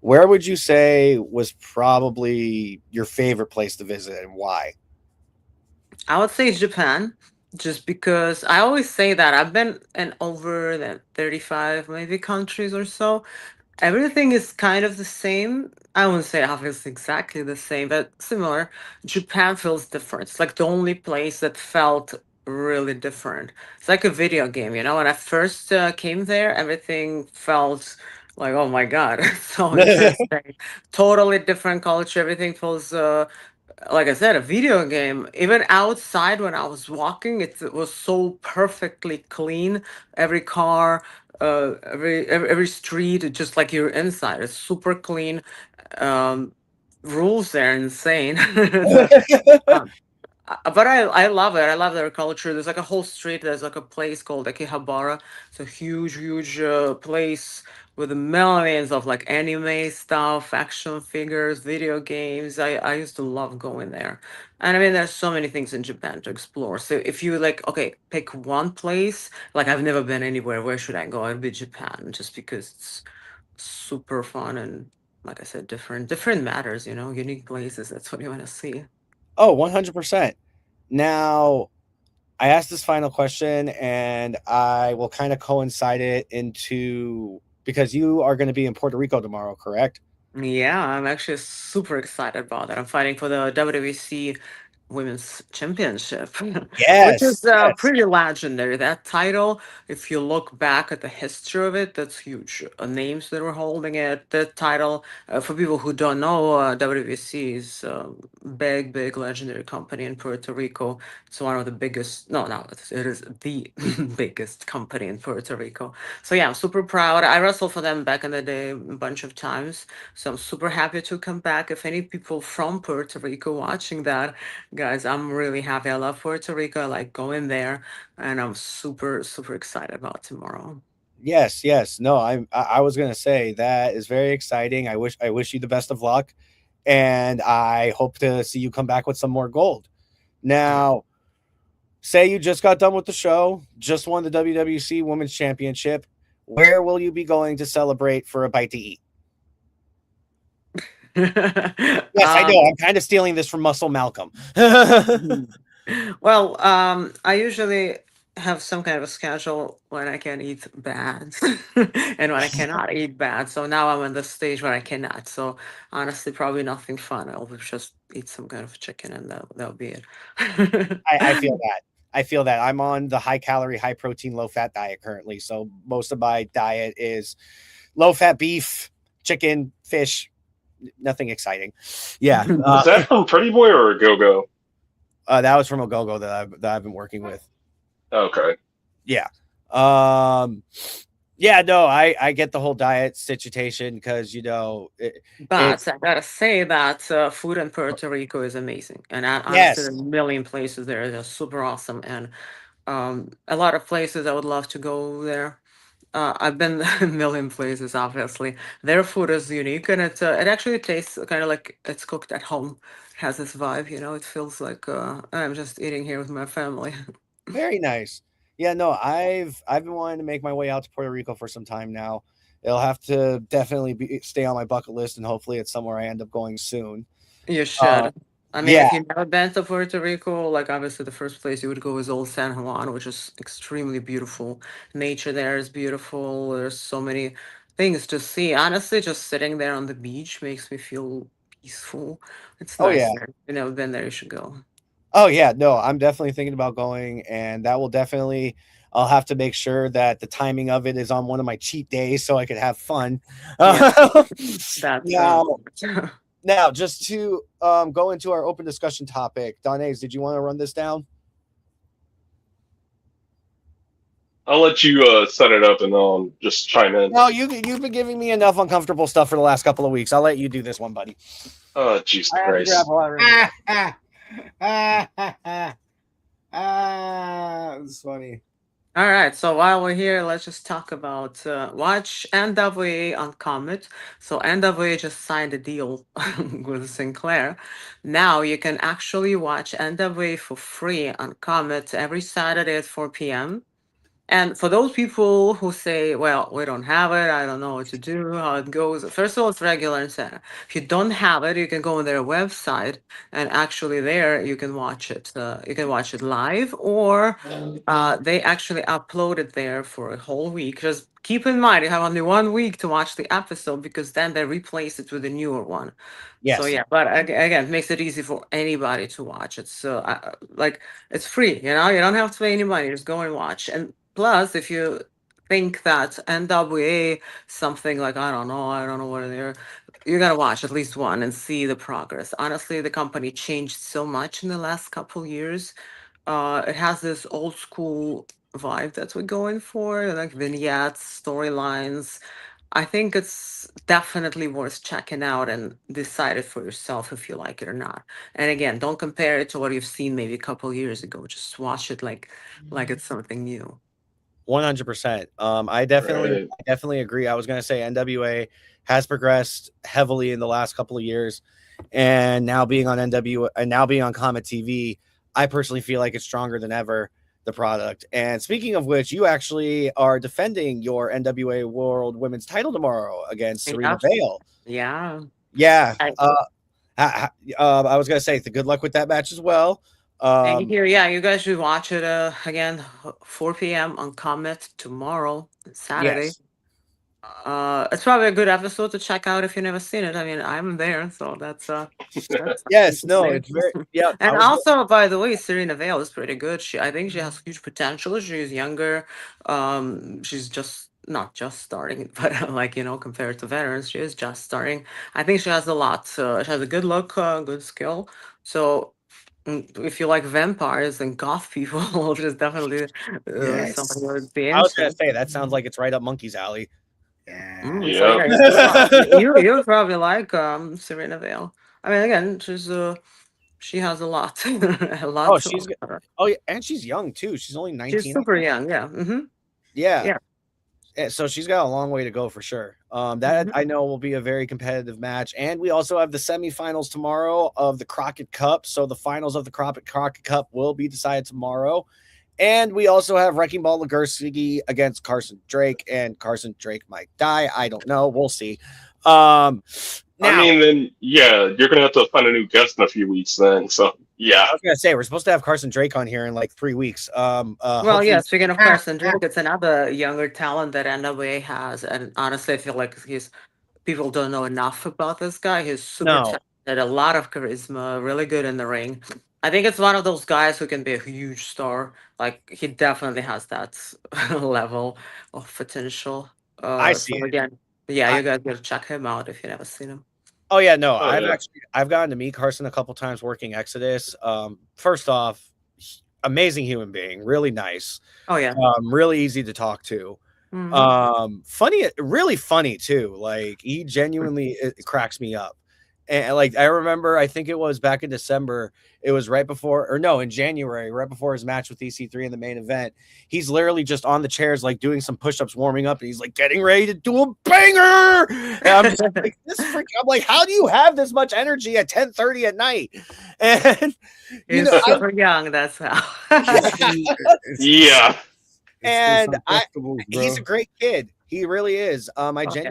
Where would you say was probably your favorite place to visit and why? I would say Japan, just because I always say that I've been in over the 35 maybe countries or so. Everything is kind of the same. I wouldn't say obviously exactly the same, but similar. Japan feels different. It's like the only place that felt really different. It's like a video game, you know? When I first came there, everything felt like, oh my God, it's so interesting. Totally different culture. Everything feels like I said, a video game. Even outside when I was walking, it was so perfectly clean. Every car, every street, it's just like you're inside. It's super clean. Um, Rules there insane. So, um, but I love it. I love their culture. There's like a whole street. There's like a place called Akihabara. It's a huge place with millions of like anime stuff, action figures, video games. I used to love going there. And I mean, there's so many things in Japan to explore. So if you like, okay, pick one place. Like I've never been anywhere. Where should I go? It'd be Japan, just because it's super fun and like I said, different matters. Unique places. That's what you want to see. Oh, 100%. Now, I asked this final question and I will kind of coincide it into because you are going to be in Puerto Rico tomorrow, correct? Yeah, I'm actually super excited about that. I'm fighting for the WWC Women's Championship, which Yes. is Yes. pretty legendary. That title, if you look back at the history of it, that's huge. Names that were holding it. That title, for people who don't know, WWC is a big legendary company in Puerto Rico. It's one of the biggest, no, it is the biggest company in Puerto Rico. So yeah, I'm super proud. I wrestled for them back in the day a bunch of times. So I'm super happy to come back. If any people from Puerto Rico watching that, guys, I'm really happy. I love Puerto Rico. I like going there, and I'm super excited about tomorrow. Yes, yes. No, I was going to say that is very exciting. I wish you the best of luck and I hope to see you come back with some more gold. Yeah. Now, say you just got done with the show, just won the WWC Women's Championship. Where will you be going to celebrate for a bite to eat? Yes, I know. um, I'm kind of stealing this from Muscle Malcolm. Mhm. Well, I usually have some kind of a schedule when I can eat bad and when I cannot eat bad. So now I'm in the stage where I cannot. So honestly, probably nothing fun. I'll just eat some kind of chicken and that'll be it. I feel that. I feel that. I'm on the high calorie, high protein, low fat diet currently. So most of my diet is low fat beef, chicken, fish, nothing exciting. Yeah. Is that from Pretty Boy or a Go Go? That was from a go-go that I've been working with. Okay. Yeah. Yeah, no, I get the whole diet situation because it's But I gotta say that food in Puerto Rico is amazing, and honestly, yes. there's a million places there that are super awesome, and a lot of places I would love to go there. I've been a million places. Obviously, their food is unique, and it actually tastes kind of like it's cooked at home. It has this vibe, it feels like I'm just eating here with my family. Very nice. Yeah, no, I've been wanting to make my way out to Puerto Rico for some time now. It'll have to definitely stay on my bucket list, and hopefully it's somewhere I end up going soon. You Uh, should. I mean, yeah. if you've never been to Puerto Rico, like obviously the first place you would go is Old San Juan, which is extremely beautiful. Nature there is beautiful. There's so many things to see. Honestly, just sitting there on the beach makes me feel peaceful. It's Oh nice yeah. there. If you've never been there, you should go. Oh yeah. No, I'm definitely thinking about going, and that will definitely. I'll have to make sure that the timing of it is on one of my cheat days so I could have fun. Yeah, that's Now, now, just to go into our open discussion topic, Donnaise, did you want to run this down? I'll let you set it up and just chime in. No, you've been giving me enough uncomfortable stuff for the last couple of weeks. I'll let you do this one, buddy. Oh, Jesus I have to grab Christ. water. It's funny. All right, so while we're here, let's just talk about watch NWA on Comet. So NWA just signed a deal with Sinclair. Now you can actually watch NWA for free on Comet every Saturday at 4 p.m. And for those people who say, well, we don't have it, I don't know what to do, how it goes. First of all, it's regular and center. If you don't have it, you can go on their website and actually there you can watch it. You can watch it live or they actually upload it there for a whole week. Just keep in mind, you have only 1 week to watch the episode because then they replace it with a newer one. Yes. So yeah, but again, it makes it easy for anybody to watch. It's like it's free, you don't have to pay any money. Just go and watch. And plus, if you think that NWA something like I don't know what they're, you gotta watch at least one and see the progress. Honestly, the company changed so much in the last couple years. It has this old school vibe that we're going for, like vignettes, storylines. I think it's definitely worth checking out and decide it for yourself if you like it or not. And again, don't compare it to what you've seen maybe a couple years ago. Just watch it like it's something new. 100%. I Right. definitely agree. I was going to say NWA has progressed heavily in the last couple of years, and now being on NWA and now being on Comet TV, I personally feel like it's stronger than ever, the product. And speaking of which, you actually are defending your NWA World Women's title tomorrow against Serena Yeah. Vale. Yeah. Yeah. I, I was going to say good luck with that match as well. and here, yeah, you guys should watch it again, 4 p.m. on Comet tomorrow, Saturday. Yes. It's probably a good episode to check out if you've never seen it. I mean, I'm there, so that's Yes, no, it's very yeah. And also, by the way, Serena Vale is pretty good. I think she has huge potential. She's younger. She's just not just starting, but compared to veterans, she is just starting. I think she has a lot. She has a good look, good skill. So if you like vampires and goth people, she's definitely Yes. somebody who would be I was gonna interested. say that sounds like it's right up Monkey's alley. Yeah. So Yeah. yeah, you would probably like Serena Vale. I mean, again, she has a lot, a lot. Oh, to she's offer. oh yeah, and she's young too. She's only 19. She's super young. Yeah. Mm-hmm. Yeah. So she's got a long way to go for sure. That I know will be a very competitive match. And we also have the semifinals tomorrow of the Crockett Cup. So the finals of the Crockett Cup will be decided tomorrow. And we also have Wrecking Ball Legursky against Carson Drake, and Carson Drake might die. I don't know. We'll see. Now, I mean, then yeah, you're gonna have to find a new guest in a few weeks. Then, so yeah. I was gonna say we're supposed to have Carson Drake on here in like 3 weeks. Well, yeah. Speaking of Carson Drake, it's another younger talent that NWA has, and honestly, I feel like people don't know enough about this guy. He's super talented, a lot of charisma, really good in the ring. I think it's one of those guys who can be a huge star. Like he definitely has that level of potential. I see So it. again, yeah, you guys gotta check him out if you never seen him. Oh yeah, no, Oh, I've gotten to meet Carson a couple times working Exodus. First off, amazing human being, really nice. Oh yeah. Really easy to talk to. Mhm. Funny, really funny too. Like he genuinely it cracks me up. And like I remember, I think it was back in December. It was right before, or no, in January, right before his match with EC3 in the main event. He's literally just on the chairs, like doing some push-ups, warming up, and he's like getting ready to do a banger. And I'm just like, I'm like, how do you have this much energy at 10:30 at night? And you He's know, super young. That's how. Yeah. and Uncomfortable, he's a great kid. He really is. I Okay.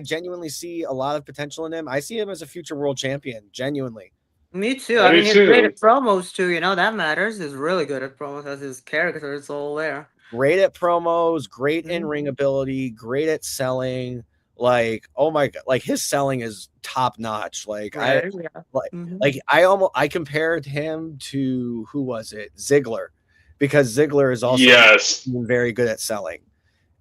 genuinely see a lot of potential in him. I see him as a future world champion. Genuinely. Me too. I I do mean, he's great too. at promos too. You know that matters. He's really good at promos. As his character is all there. Great at promos, great Mhm. in ring ability, great at selling. Like, oh my god, like his selling is top notch. Like Right? Yeah. Mhm. I compared him to who was it? Ziggler, because Ziggler is also Yes. very good at selling.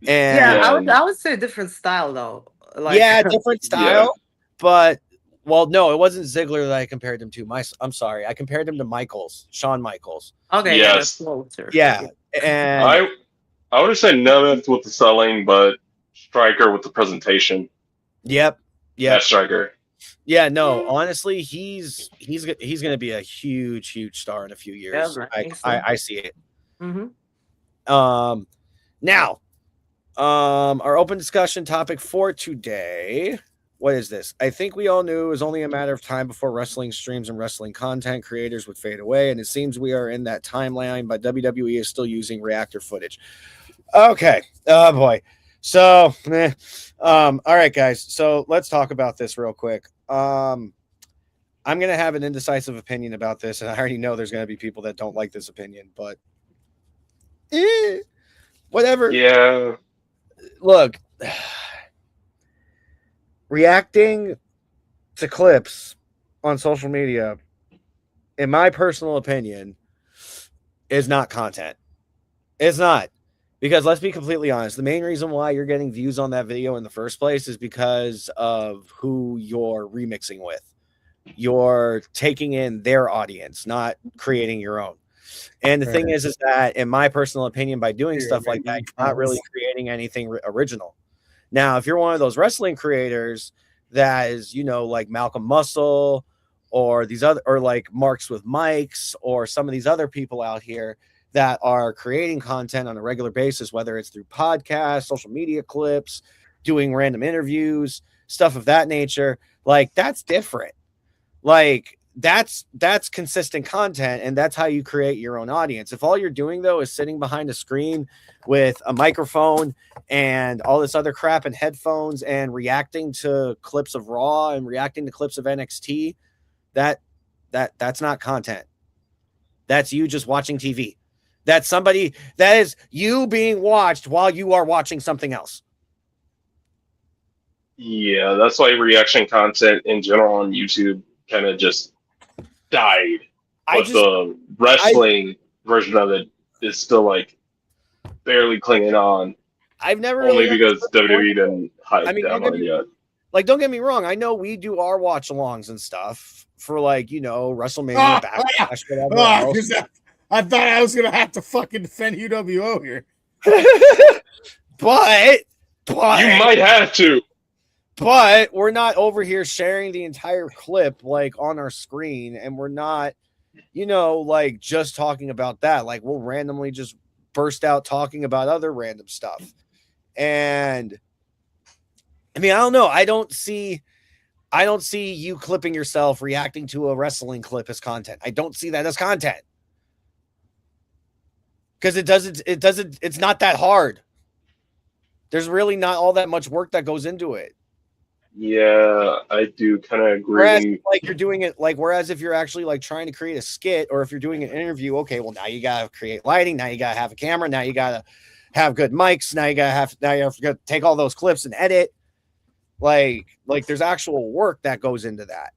Yeah, And I would say different style though. Like yeah, different style, but well, no, it wasn't Ziggler that I compared him to. I'm sorry, I compared him to Shawn Michaels. okay, yeah, Yes. that's closer. Yeah, and I would have said Nemeth with the selling, but Striker with the presentation. yep. Yeah, Striker. Yeah, no, honestly, he's going to be a huge star in a few years. Yeah, I see it. Mm-hmm. Now, our open discussion topic for today. What is this? I think we all knew it was only a matter of time before wrestling streams and wrestling content creators would fade away, and it seems we are in that timeline, but WWE is still using reactor footage. Okay. Oh boy. So, all right, guys. So let's talk about this real quick. I'm gonna have an indecisive opinion about this, and I already know there's gonna be people that don't like this opinion, but whatever. Yeah. Look, reacting to clips on social media, in my personal opinion, is not content. It's not. Because let's be completely honest, the main reason why you're getting views on that video in the first place is because of who you're remixing with. You're taking in their audience, not creating your own. And the thing is that, in my personal opinion, by doing stuff like that, you're not really creating anything original. Now, if you're one of those wrestling creators that is, like Malcolm Muscle or these other, or like Marks with Mics, or some of these other people out here that are creating content on a regular basis, whether it's through podcasts, social media clips, doing random interviews, stuff of that nature, like that's different. Like that's consistent content, and that's how you create your own audience. If all you're doing though is sitting behind a screen with a microphone and all this other crap and headphones and reacting to clips of Raw and reacting to clips of NXT, that's not content. That's you just watching TV. That is you being watched while you are watching something else. Yeah, that's why reaction content in general on YouTube kind of just died. But the wrestling version of it is still like barely clinging on. I've never only because WWE didn't hype that on it yet. Like, don't get me wrong. I know we do our watch alongs and stuff for like, WrestleMania, Backlash, whatever else. I thought I was gonna have to fucking defend UWO here. but you might have to. But we're not over here sharing the entire clip like on our screen, and we're not, like just talking about that. Like we'll randomly just burst out talking about other random stuff. And I mean, I don't know. I don't see you clipping yourself reacting to a wrestling clip as content. I don't see that as content. Because it's not that hard. There's really not all that much work that goes into it. Yeah, I do kind of agree. Whereas, like you're doing it, whereas if you're actually like trying to create a skit, or if you're doing an interview, okay, well now you gotta create lighting, now you gotta have a camera, now you gotta have good mics, now you have to take all those clips and edit. Like there's actual work that goes into that.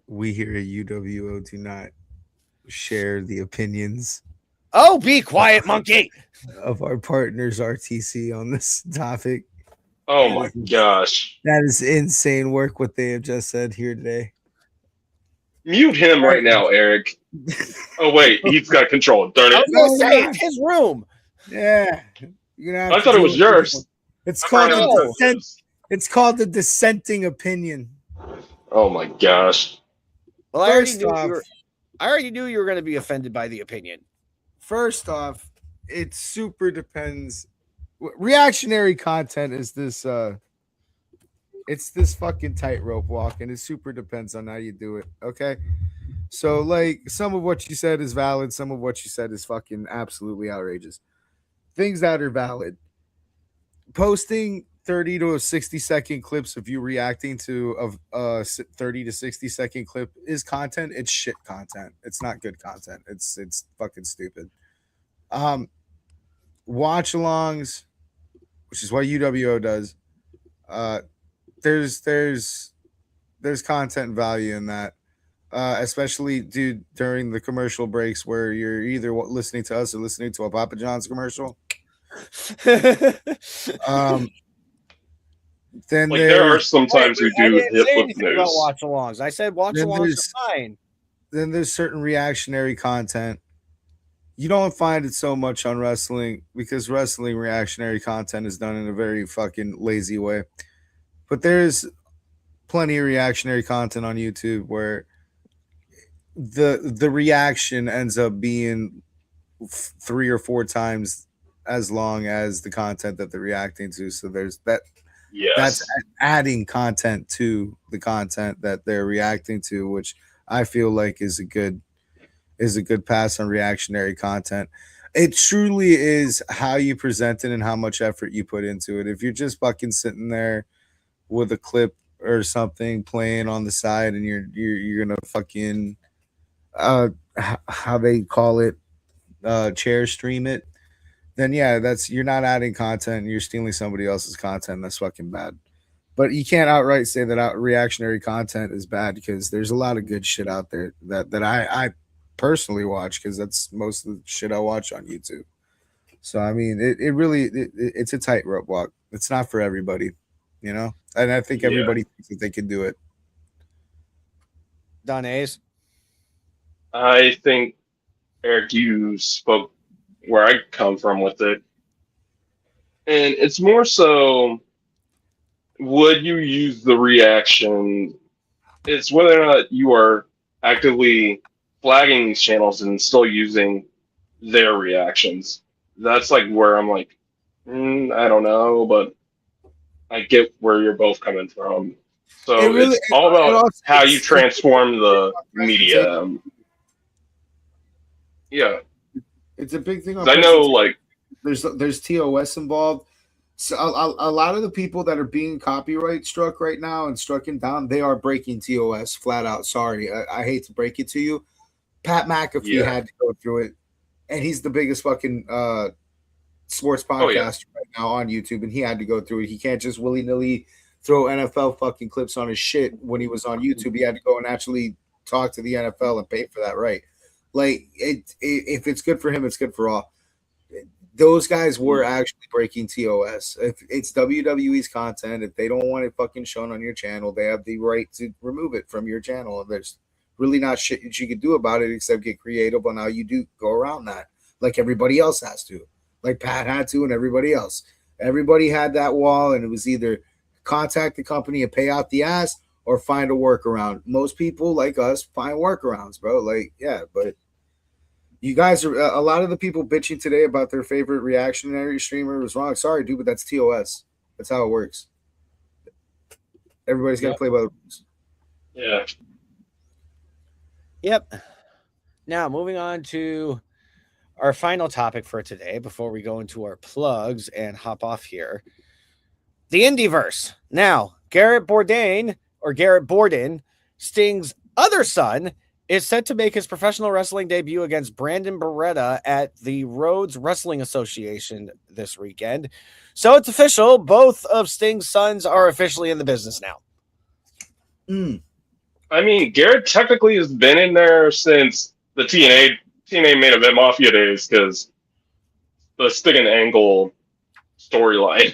We here at UWO do not share the opinions. Oh, be quiet, monkey! Of our partners RTC on this topic. Oh my gosh. That is insane work what they have just said here today. Mute him right now, Eric. Oh wait, he's got control. Darn it. I was gonna say it's his room. Yeah. I thought it was yours. It's called It's called the dissenting opinion. Oh my gosh. Well, First I off, already knew you were going to be offended by the opinion. First off, it super depends. Reactionary content is this it's this fucking tightrope walk, and it super depends on how you do it. Okay. So like some of what you said is valid, some of what you said is fucking absolutely outrageous. Things that are valid. Posting 30 to 60-second clips of you reacting to a 30 to 60-second clip is content. It's shit content. It's not good content. It's fucking stupid. Watch alongs, which is what UWO does. There's content value in that, especially during the commercial breaks where you're either listening to us or listening to a Papa John's commercial. Then like there are some times we I do didn't hit say with anything about news. watch alongs. I said watch alongs are fine. Then there's certain reactionary content. You don't find it so much on wrestling because wrestling reactionary content is done in a very fucking lazy way. But there's plenty of reactionary content on YouTube where the reaction ends up being 3 or 4 times as long as the content that they're reacting to. So there's that. Yes. That's adding content to the content that they're reacting to, which I feel like is a good pass on reactionary content. It truly is how you present it and how much effort you put into it. If you're just fucking sitting there with a clip or something playing on the side and you're gonna fucking how they call it chair stream it, then yeah, you're not adding content, you're stealing somebody else's content. That's fucking bad. But you can't outright say that reactionary content is bad because there's a lot of good shit out there that I personally watch because that's most of the shit I watch on YouTube. So I mean, it's a tightrope walk. It's not for everybody, you know. And I think everybody thinks that they can do it. Don A's. I think Eric, you spoke where I come from with it, and it's more so. Would you use the reaction? It's whether or not you are actively flagging these channels and still using their reactions. That's like where I'm like, I don't know, but I get where you're both coming from. So it's all about how you transform the media. Yeah, it's a big thing. I know, like there's TOS involved. So a lot of the people that are being copyright struck right now and stricken down, they are breaking TOS flat out. Sorry, I hate to break it to you. Pat McAfee had to go through it, and he's the biggest fucking sports podcaster right now on YouTube, and he had to go through it. He can't just willy-nilly throw NFL fucking clips on his shit when he was on YouTube. He had to go and actually talk to the NFL and pay for that right. Like, if it's good for him, it's good for all. Those guys were actually breaking TOS. If it's WWE's content, if they don't want it fucking shown on your channel, they have the right to remove it from your channel. And there's really not shit you can do about it except get creative on how you do go around that, like everybody else has to, like Pat had to, and everybody else. Everybody had that wall, and it was either contact the company and pay out the ass or find a workaround. Most people like us find workarounds, bro. Like, yeah, but you guys are a lot of the people bitching today about their favorite reactionary streamer was wrong. Sorry, dude, but that's TOS. That's how it works. Everybody's got to play by the rules. Yeah. Yep. Now, moving on to our final topic for today before we go into our plugs and hop off here. The Indieverse. Now, Garrett Borden, Sting's other son, is set to make his professional wrestling debut against Brandon Beretta at the Rhodes Wrestling Association this weekend. So it's official. Both of Sting's sons are officially in the business now. I mean, Garrett technically has been in there since the TNA main event Mafia days because the Sting and Angle storyline.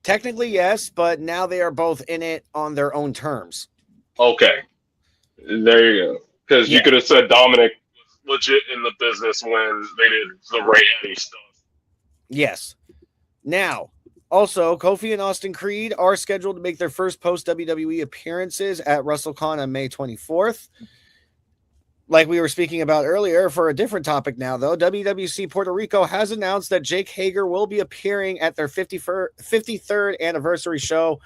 Technically, yes, but now they are both in it on their own terms. Okay. There you go. Because you could have said Dominic was legit in the business when they did the Ray Eddie stuff. Yes. Now, Also, Kofi and Austin Creed are scheduled to make their first post-WWE appearances at WrestleCon on May 24th. Like we were speaking about earlier, for a different topic now, though, WWC Puerto Rico has announced that Jake Hager will be appearing at their 53rd anniversary show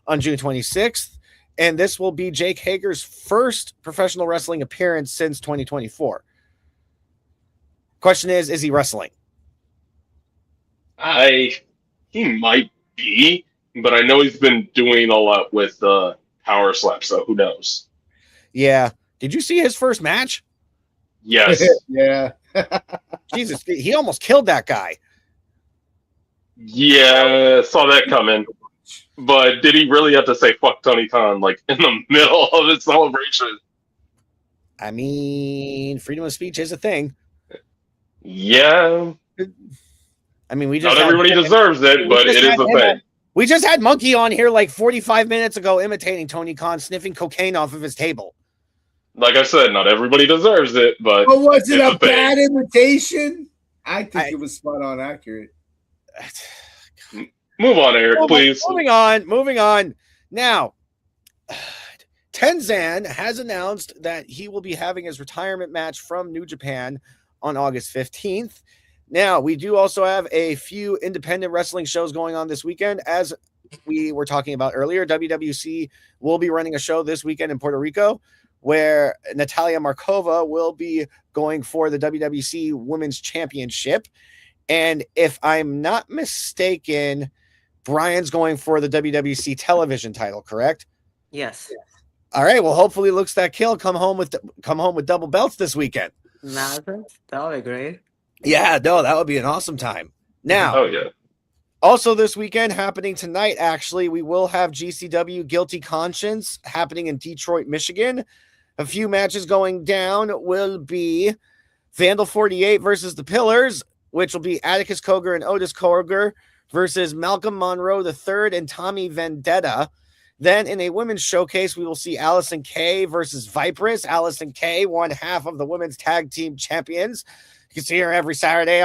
on June 26th. And this will be Jake Hager's first professional wrestling appearance since 2024. Question is he wrestling? He might be, but I know he's been doing a lot with Power Slap, so who knows? Yeah. Did you see his first match? Yes. Yeah. Jesus, he almost killed that guy. Yeah, saw that coming. But did he really have to say fuck Tony Khan like in the middle of his celebration? I mean, freedom of speech is a thing. Yeah. I mean, we just not everybody deserves it, but it is a thing. We just had Monkey on here like 45 minutes ago imitating Tony Khan sniffing cocaine off of his table. Like I said, not everybody deserves it, but was it a bad imitation? I think it was spot on accurate. Move on, Eric, please. Moving on. Now, Tenzan has announced that he will be having his retirement match from New Japan on August 15th. Now, we do also have a few independent wrestling shows going on this weekend. As we were talking about earlier, WWC will be running a show this weekend in Puerto Rico where Natalia Markova will be going for the WWC Women's Championship. And if I'm not mistaken, Brian's going for the WWC television title, correct? Yes. All right. Well, hopefully Looks That Kill come home with double belts this weekend. That would be great. Yeah, no, that would be an awesome time. Now, oh yeah. Also this weekend, happening tonight, actually, we will have GCW Guilty Conscience happening in Detroit, Michigan. A few matches going down will be Vandal 48 versus the Pillars, which will be Atticus Cogar and Otis Cogar versus Malcolm Monroe III and Tommy Vendetta. Then in a women's showcase, we will see Allison Kay versus Viperous. Allison Kay, one half of the women's tag team champions. You can see her every Saturday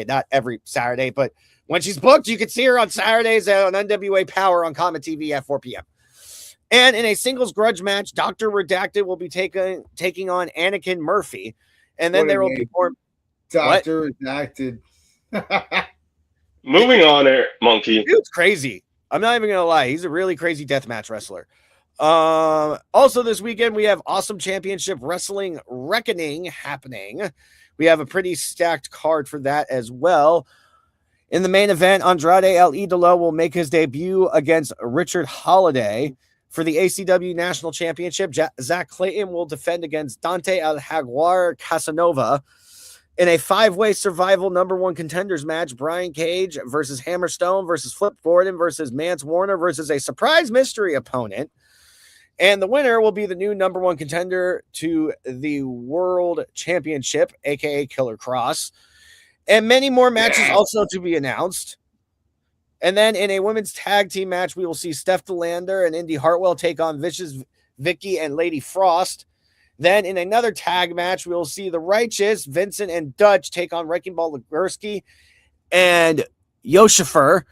not every Saturday, but when she's booked, you can see her on Saturdays on NWA Power on Comet TV at 4 p.m. And in a singles grudge match, Dr. Redacted will be taking on Anakin Murphy. And then there will be more. Dr. Redacted. Moving on, Eric, Monkey. Dude's crazy. I'm not even going to lie. He's a really crazy deathmatch wrestler. Also this weekend, we have Awesome Championship Wrestling Reckoning happening. We have a pretty stacked card for that as well. In the main event, Andrade El Idolo will make his debut against Richard Holiday. For the ACW National Championship, Zach Clayton will defend against Dante El Jaguar Casanova. In a 5-way survival number one contenders match, Brian Cage versus Hammerstone versus Flip Gordon versus Mance Warner versus a surprise mystery opponent. And the winner will be the new number one contender to the World Championship, aka Killer Cross. And many more matches also to be announced. And then in a women's tag team match, we will see Steph DeLander and Indy Hartwell take on Vicious Vicky and Lady Frost. Then in another tag match, we will see the Righteous, Vincent and Dutch take on Wrecking Ball Legursky and Yoshifer.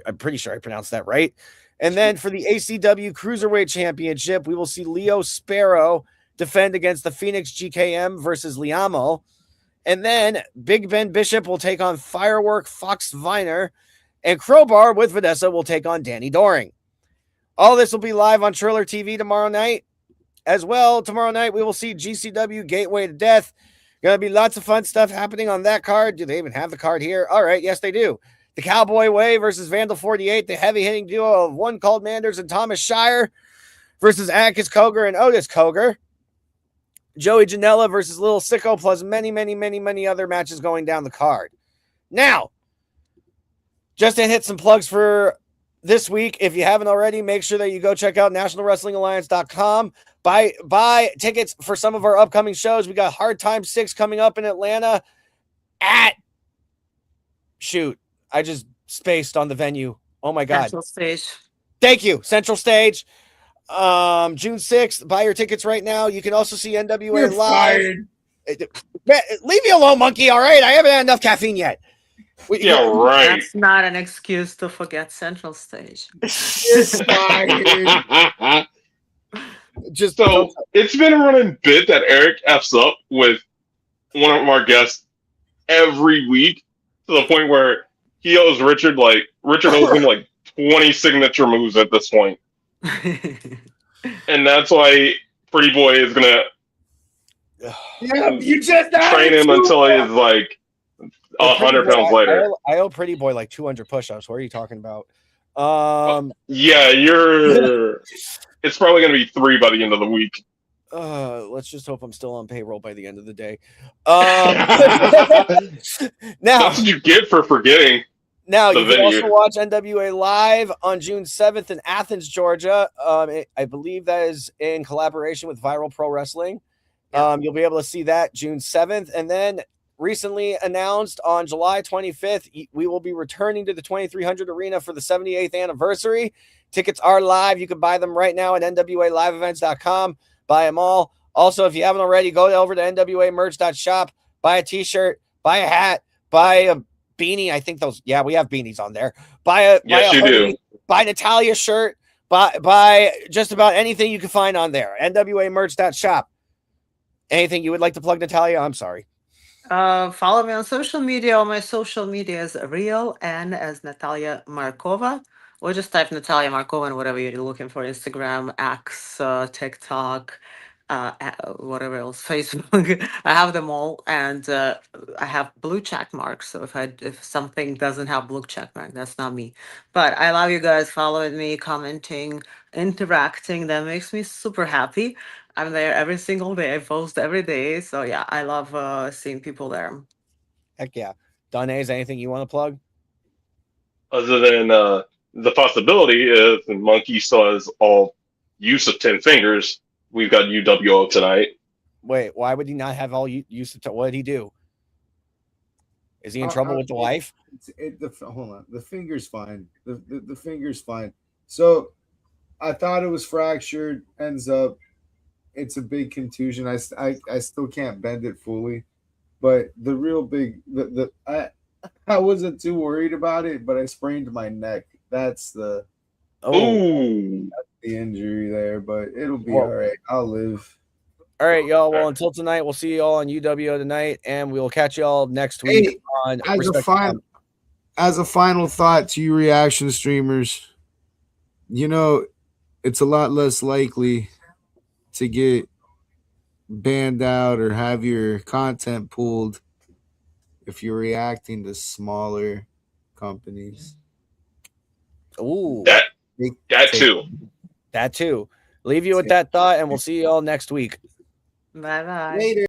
I'm pretty sure I pronounced that right. And then for the ACW Cruiserweight Championship, we will see Leo Sparrow defend against the Phoenix GKM versus Liamo. And then Big Ben Bishop will take on Firework Fox Viner. And Crowbar with Vanessa will take on Danny Doring. All this will be live on Triller TV tomorrow night. As well, tomorrow night, we will see GCW Gateway to Death. Going to be lots of fun stuff happening on that card. Do they even have the card here? All right, yes, they do. The Cowboy Way versus Vandal 48, the heavy-hitting duo of One Called Manders and Thomas Shire versus Atticus Cogar and Otis Cogar. Joey Janela versus Little Sicko, plus many, many, many, many other matches going down the card. Now, just to hit some plugs for this week, if you haven't already, make sure that you go check out nationalwrestlingalliance.com. Buy tickets for some of our upcoming shows. We got Hard Time 6 coming up in Atlanta at I just spaced on the venue. Oh my God. Central Stage. Thank you. Central Stage. June 6th. Buy your tickets right now. You can also see NWA You're live. fired. Leave me alone, monkey. All right. I haven't had enough caffeine yet. Yeah, right. That's not an excuse to forget Central Stage. Just So it's been a running bit that Eric F's up with one of our guests every week to the point where he owes Richard owes him like 20 signature moves at this point. And that's why Pretty Boy is gonna You just train him until he is like 100 pounds lighter. I owe Pretty Boy like 200 push-ups. What are you talking about? Yeah, it's probably gonna be 3 by the end of the week. Let's just hope I'm still on payroll by the end of the day. Now That's what you get for forgetting. Now the you can venue. also watch NWA live on June 7th in Athens, Georgia. I believe that is in collaboration with Viral Pro Wrestling. You'll be able to see that June 7th. And then recently announced on July 25th, we will be returning to the 2300 Arena for the 78th anniversary. Tickets are live. You can buy them right now at nwaliveevents.com. Buy them all. Also, if you haven't already, go over to nwamerch.shop, buy a t-shirt, buy a hat, buy a beanie. I think we have beanies on there. Buy a hoodie, buy Natalia shirt, buy just about anything you can find on there. NWAmerch.shop. Anything you would like to plug, Natalia? I'm sorry. Follow me on social media. All my social media is real and as Natalia Markova. Or just type Natalia Markova and whatever you're looking for. Instagram, X, TikTok, whatever else, Facebook. I have them all, and I have blue check marks. So if something doesn't have blue check mark, that's not me. But I love you guys following me, commenting, interacting. That makes me super happy. I'm there every single day. I post every day. So yeah, I love seeing people there. Heck yeah. Donnaise, anything you want to plug? Other than the possibility if Monkey still has all use of 10 fingers, we've got UWO tonight. Wait, why would he not have all use of what did he do? Is he in trouble with the wife? Hold on. The finger's fine. The finger's fine. So I thought it was fractured. Ends up it's a big contusion. I still can't bend it fully. But the real big I wasn't too worried about it, but I sprained my neck. That's the injury there, but it'll be all right. I'll live. All right, y'all. Well, until tonight, we'll see you all on UWO tonight, and we'll catch y'all next week on as a final thought to you reaction streamers, it's a lot less likely to get banned out or have your content pulled if you're reacting to smaller companies. Ooh, that too. Leave you with that thought, and we'll see you all next week. Bye-bye. Later.